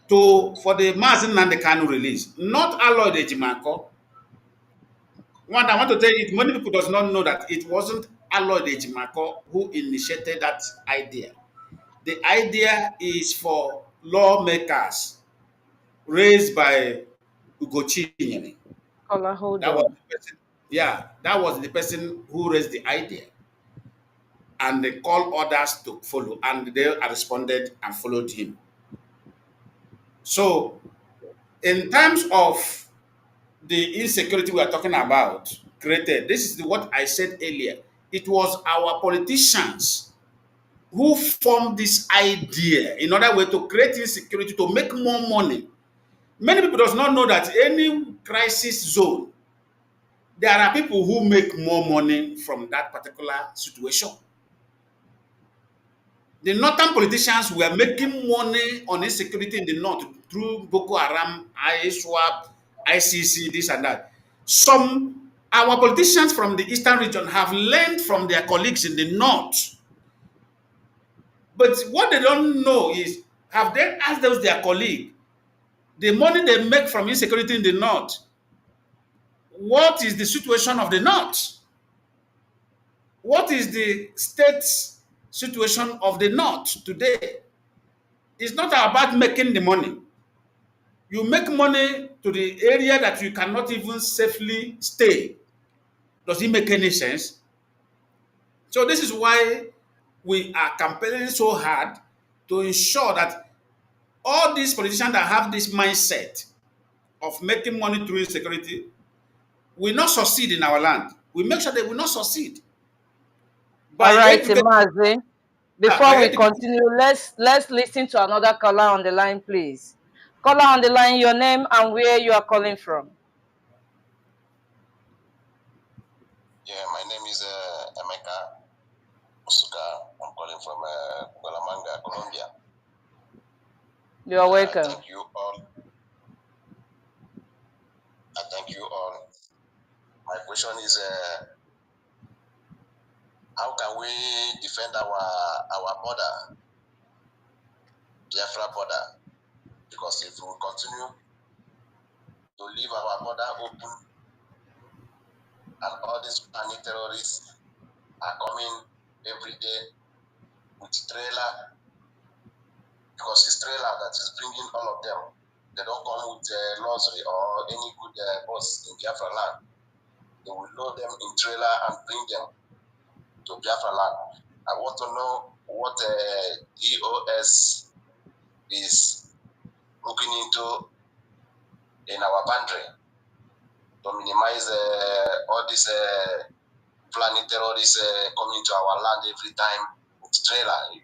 S3: for the Mazi Nandekanu release, not Aloy Ejimako. One, I want to tell you, many people does not know that it wasn't Aloy Ejimako who initiated that idea. The idea is for lawmakers raised by Ugochi Nyemi.
S1: Kola, hold
S3: That was
S1: on.
S3: the person, yeah, that was the person who raised the idea. And they called others to follow, and they responded and followed him. So, in terms of the insecurity we are talking about created, this is what I said earlier. It was our politicians who formed this idea in order way to create insecurity to make more money. Many people does not know that any crisis zone, there are people who make more money from that particular situation. The northern politicians were making money on insecurity in the north through Boko Haram, ISWAP, ICC, this and that. Some our politicians from the eastern region have learned from their colleagues in the north. But what they don't know is, have they asked those their colleague the money they make from insecurity in the north? What is the situation of the north? What is the state's situation of the North today. It's not about making the money. You make money to the area that you cannot even safely stay. Does it make any sense? So this is why we are campaigning so hard to ensure that all these politicians that have this mindset of making money through insecurity will not succeed in our land. We make sure they will not succeed
S1: All
S3: by
S1: right,
S3: educating.
S1: Mazi.
S3: By
S1: Before we
S3: educating.
S1: continue, let's listen to another caller on the line, please. Caller on the line, your name and where you are calling from.
S4: Yeah, my name is Emeka Osuka. I'm calling from Gualamanga, Colombia.
S1: You are welcome.
S4: Thank you all. I thank you all. My question is, how can we defend our border, Biafra border? Because if we continue to leave our border open and all these planet terrorists are coming every day with trailer, because it's trailer that is bringing all of them. They don't come with luxury or any good bus in Biafra land. They will load them in trailer and bring them to Biafra land. I want to know what DOS is looking into in our boundary to minimize all these planet terrorists coming to our land every time with trailer.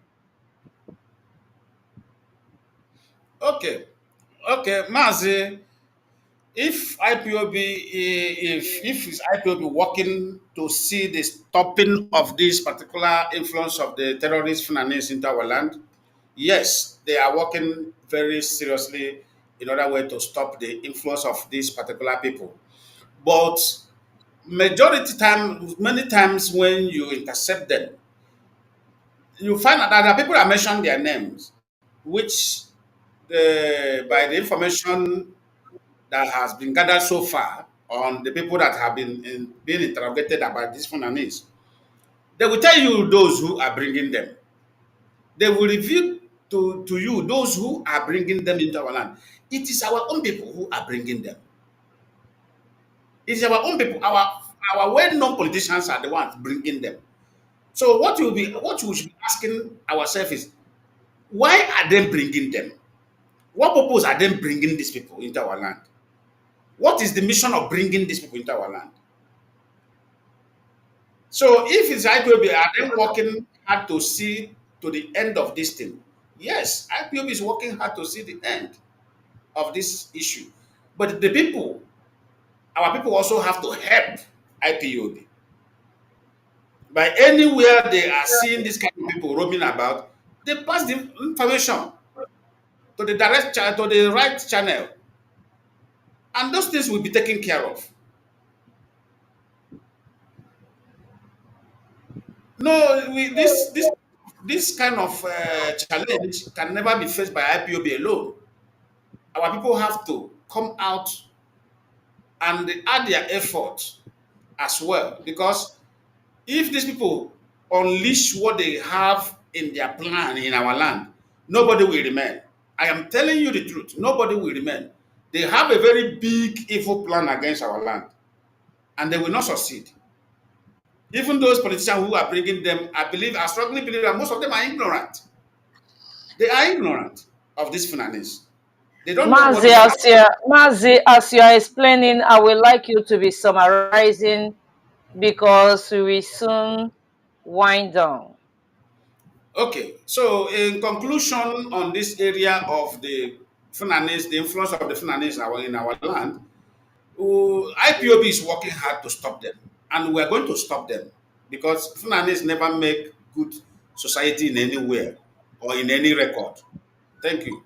S3: Okay, okay, Mazi. If IPOB, if is IPOB working to see the stopping of this particular influence of the terrorist finance into our land, yes, they are working very seriously in order way to stop the influence of these particular people. But majority time, many times when you intercept them, you find out that the people that mention their names, which by the information that has been gathered so far on the people that have been interrogated about these Funanis, they will tell you those who are bringing them. They will reveal to you those who are bringing them into our land. It is our own people who are bringing them. It is our own people. Our well-known politicians are the ones bringing them. So what we should be asking ourselves is, why are they bringing them? What purpose are they bringing these people into our land? What is the mission of bringing these people into our land? So if it's IPOB, are they working hard to see to the end of this thing? Yes, IPOB is working hard to see the end of this issue. But the people, our people also have to help IPOB. By anywhere they are seeing this kind of people roaming about, they pass the information to the to the right channel, and those things will be taken care of. No, this kind of challenge can never be faced by IPOB alone. Our people have to come out and add their effort as well, because if these people unleash what they have in their plan in our land, nobody will remain. I am telling you the truth, nobody will remain. They have a very big evil plan against our land, and they will not succeed. Even those politicians who are bringing them, I strongly believe that most of them are ignorant. They are ignorant of this finance. They don't know what
S1: Mazi,
S3: is happening.
S1: As you are explaining, I would like you to be summarizing because we will soon wind down.
S3: Okay, so in conclusion on this area of the Funanis, the influence of the Funanis in our land, IPOB is working hard to stop them, and we are going to stop them because Funanis never make good society in anywhere or in any record. Thank you.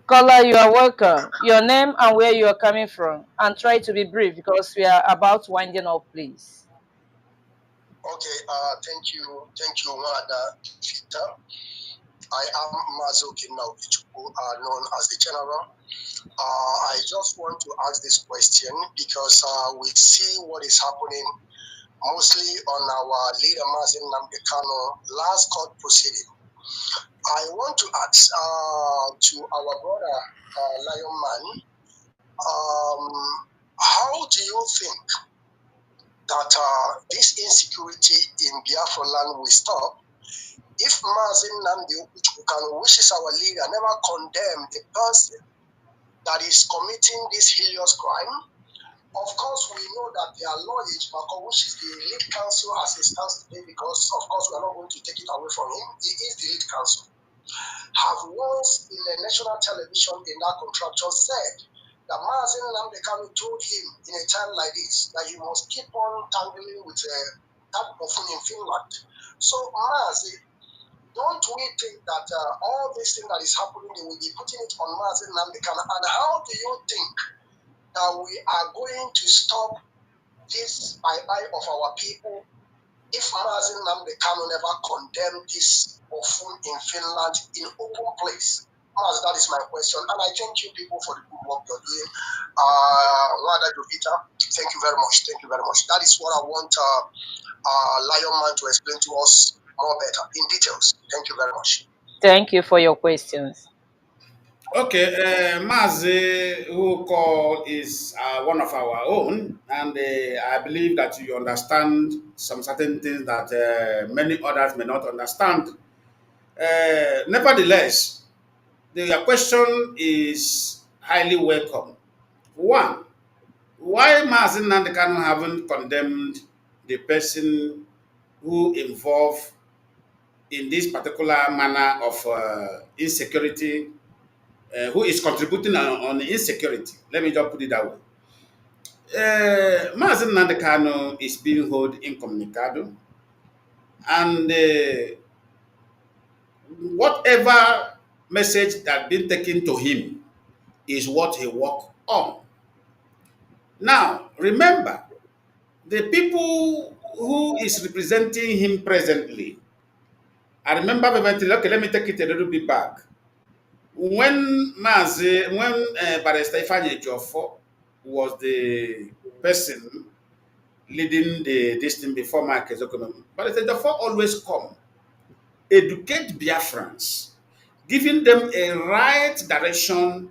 S1: Caller, you are welcome. Your name and where you are coming from, and try to be brief because we are about winding up, please.
S4: Okay, thank you, Wada Peter. I am Mazi chika Lionaman, known as the General. I just want to ask this question because we see what is happening
S6: mostly on our leader Mazi Nnamdi Kanu last court proceeding. I want to ask to our brother Lionman, how do you think that this insecurity in Biafra land will stop if Mazi Nnamdi Kanu, which is our leader, never condemned the person that is committing this heinous crime? Of course, we know that their lawyer, which is the lead counsel as it stands today, because of course we are not going to take it away from him. He is the lead counsel. Have once in a national television in that contractor said that Mazi Nnamdi Kanu told him in a time like this that he must keep on tangling with that buffoon in Finland. So Mazi, don't we think that all this thing that is happening, they will be putting it on Mazi Nnamdi Kanu? And how do you think that we are going to stop this eye of our people if Mazi Nnamdi Kanu never condemned this buffoon in Finland in open place? Mazi, that is my question. And I thank you people for the good work you're doing. Wanda Jovita, thank you very much. Thank you very much. That is what I want Lionman to explain to us more better in details. Thank you very much.
S1: Thank you for your questions.
S3: Okay, Mazi, who call is one of our own, and I believe that you understand some certain things that many others may not understand. Nevertheless, your question is highly welcome. One, why Mazi Nnamdi Kanu haven't condemned the person who involved in this particular manner of insecurity, who is contributing on insecurity? Let me just put it that way. Mazi Nnamdi Kanu is being held incommunicado, and whatever message that been taken to him is what he work on. Now, remember, the people who is representing him presently, I remember vividly, okay, let me take it a little bit back. When Barrister Ifeanyi Ejiofor was the person leading this thing before Mike Ezeokonom, Barrister Ejiofor always come, educate Biafrans, giving them a right direction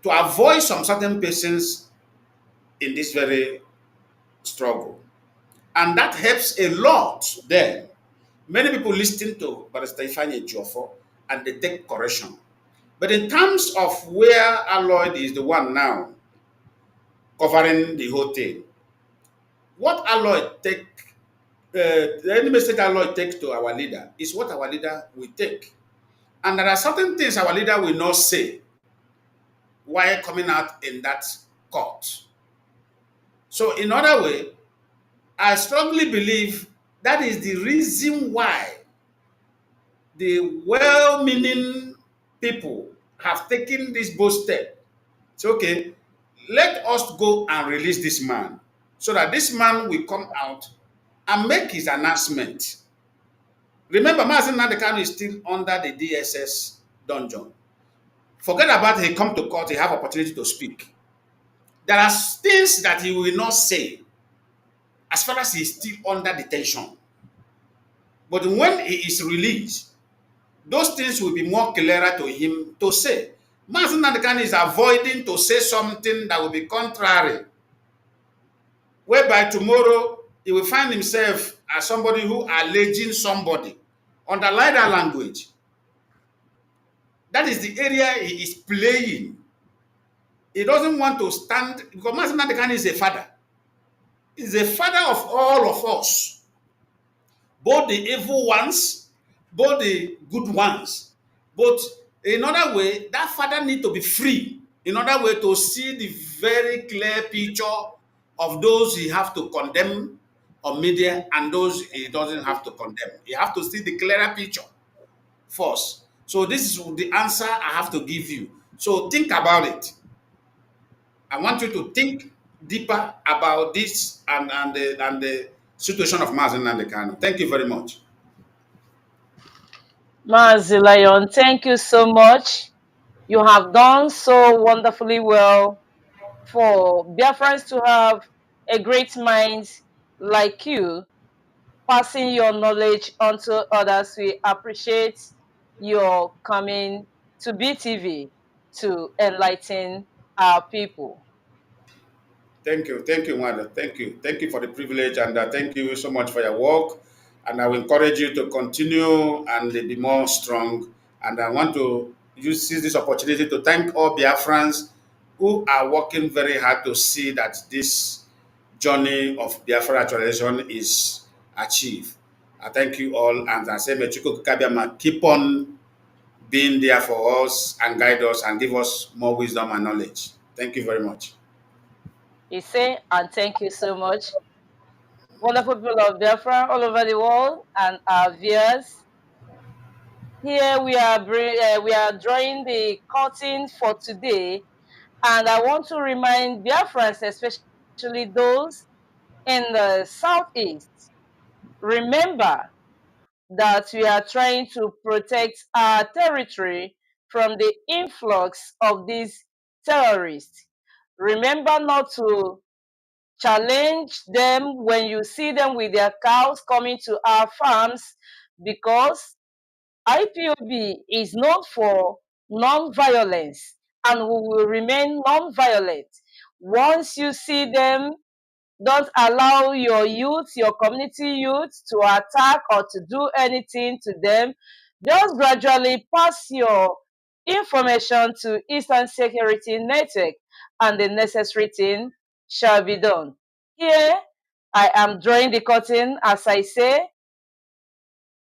S3: to avoid some certain persons in this very struggle. And that helps a lot then. Many people listen to Barrister Ifeanyi Ejiofor and they take correction. But in terms of where Alloyd is the one now covering the whole thing, what Alloyd take, any message Alloyd takes to our leader is what our leader will take. And there are certain things our leader will not say while coming out in that court. So in other way, I strongly believe that is the reason why the well-meaning people have taken this bold step. So, okay, let us go and release this man so that this man will come out and make his announcement. Remember, Mazi Nnamdi Kanu is still under the DSS dungeon. Forget about he come to court, he have opportunity to speak. There are things that he will not say as far as he is still under detention. But when he is released, those things will be more clearer to him to say. Mazi Nnamdi Kanu is avoiding to say something that will be contrary, whereby tomorrow he will find himself as somebody who alleging somebody. Underline that language. That is the area he is playing. He doesn't want to stand, because Mazi Nnamdi Kanu is a father. He's a father of all of us, both the evil ones, both the good ones. But in other way, that father need to be free. In other way, to see the very clear picture of those he have to condemn on media and those he doesn't have to condemn. He have to see the clearer picture first. So this is the answer I have to give you. So think about it. I want you to think deeper about this and the situation of Mazi Nnamdi Kanu. Thank you very much.
S1: Mazi Lion, thank you so much. You have done so wonderfully well for Biafrans to have a great mind like you passing your knowledge onto others. We appreciate your coming to BTV to enlighten our people.
S3: Thank you, Wanda. Thank you for the privilege, and thank you so much for your work. And I will encourage you to continue and be more strong. And I want to use this opportunity to thank all Biafrans who are working very hard to see that this journey of Biafra actualization is achieved. I thank you all, and I say, may Chukwu Kabiama keep on being there for us and guide us and give us more wisdom and knowledge. Thank you very much.
S1: He say, and thank you so much. Wonderful people of Biafra all over the world and our viewers. Here we are drawing the curtain for today, and I want to remind Biafrans, especially those in the southeast, remember that we are trying to protect our territory from the influx of these terrorists. Remember not to challenge them when you see them with their cows coming to our farms, because IPOB is known for non-violence and we will remain non-violent. Once you see them, don't allow your youth, your community youth, to attack or to do anything to them. Just gradually pass your information to Eastern Security Network and the necessary thing shall be done. Here, I am drawing the curtain as I say,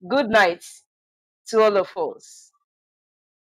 S1: good night to all of us.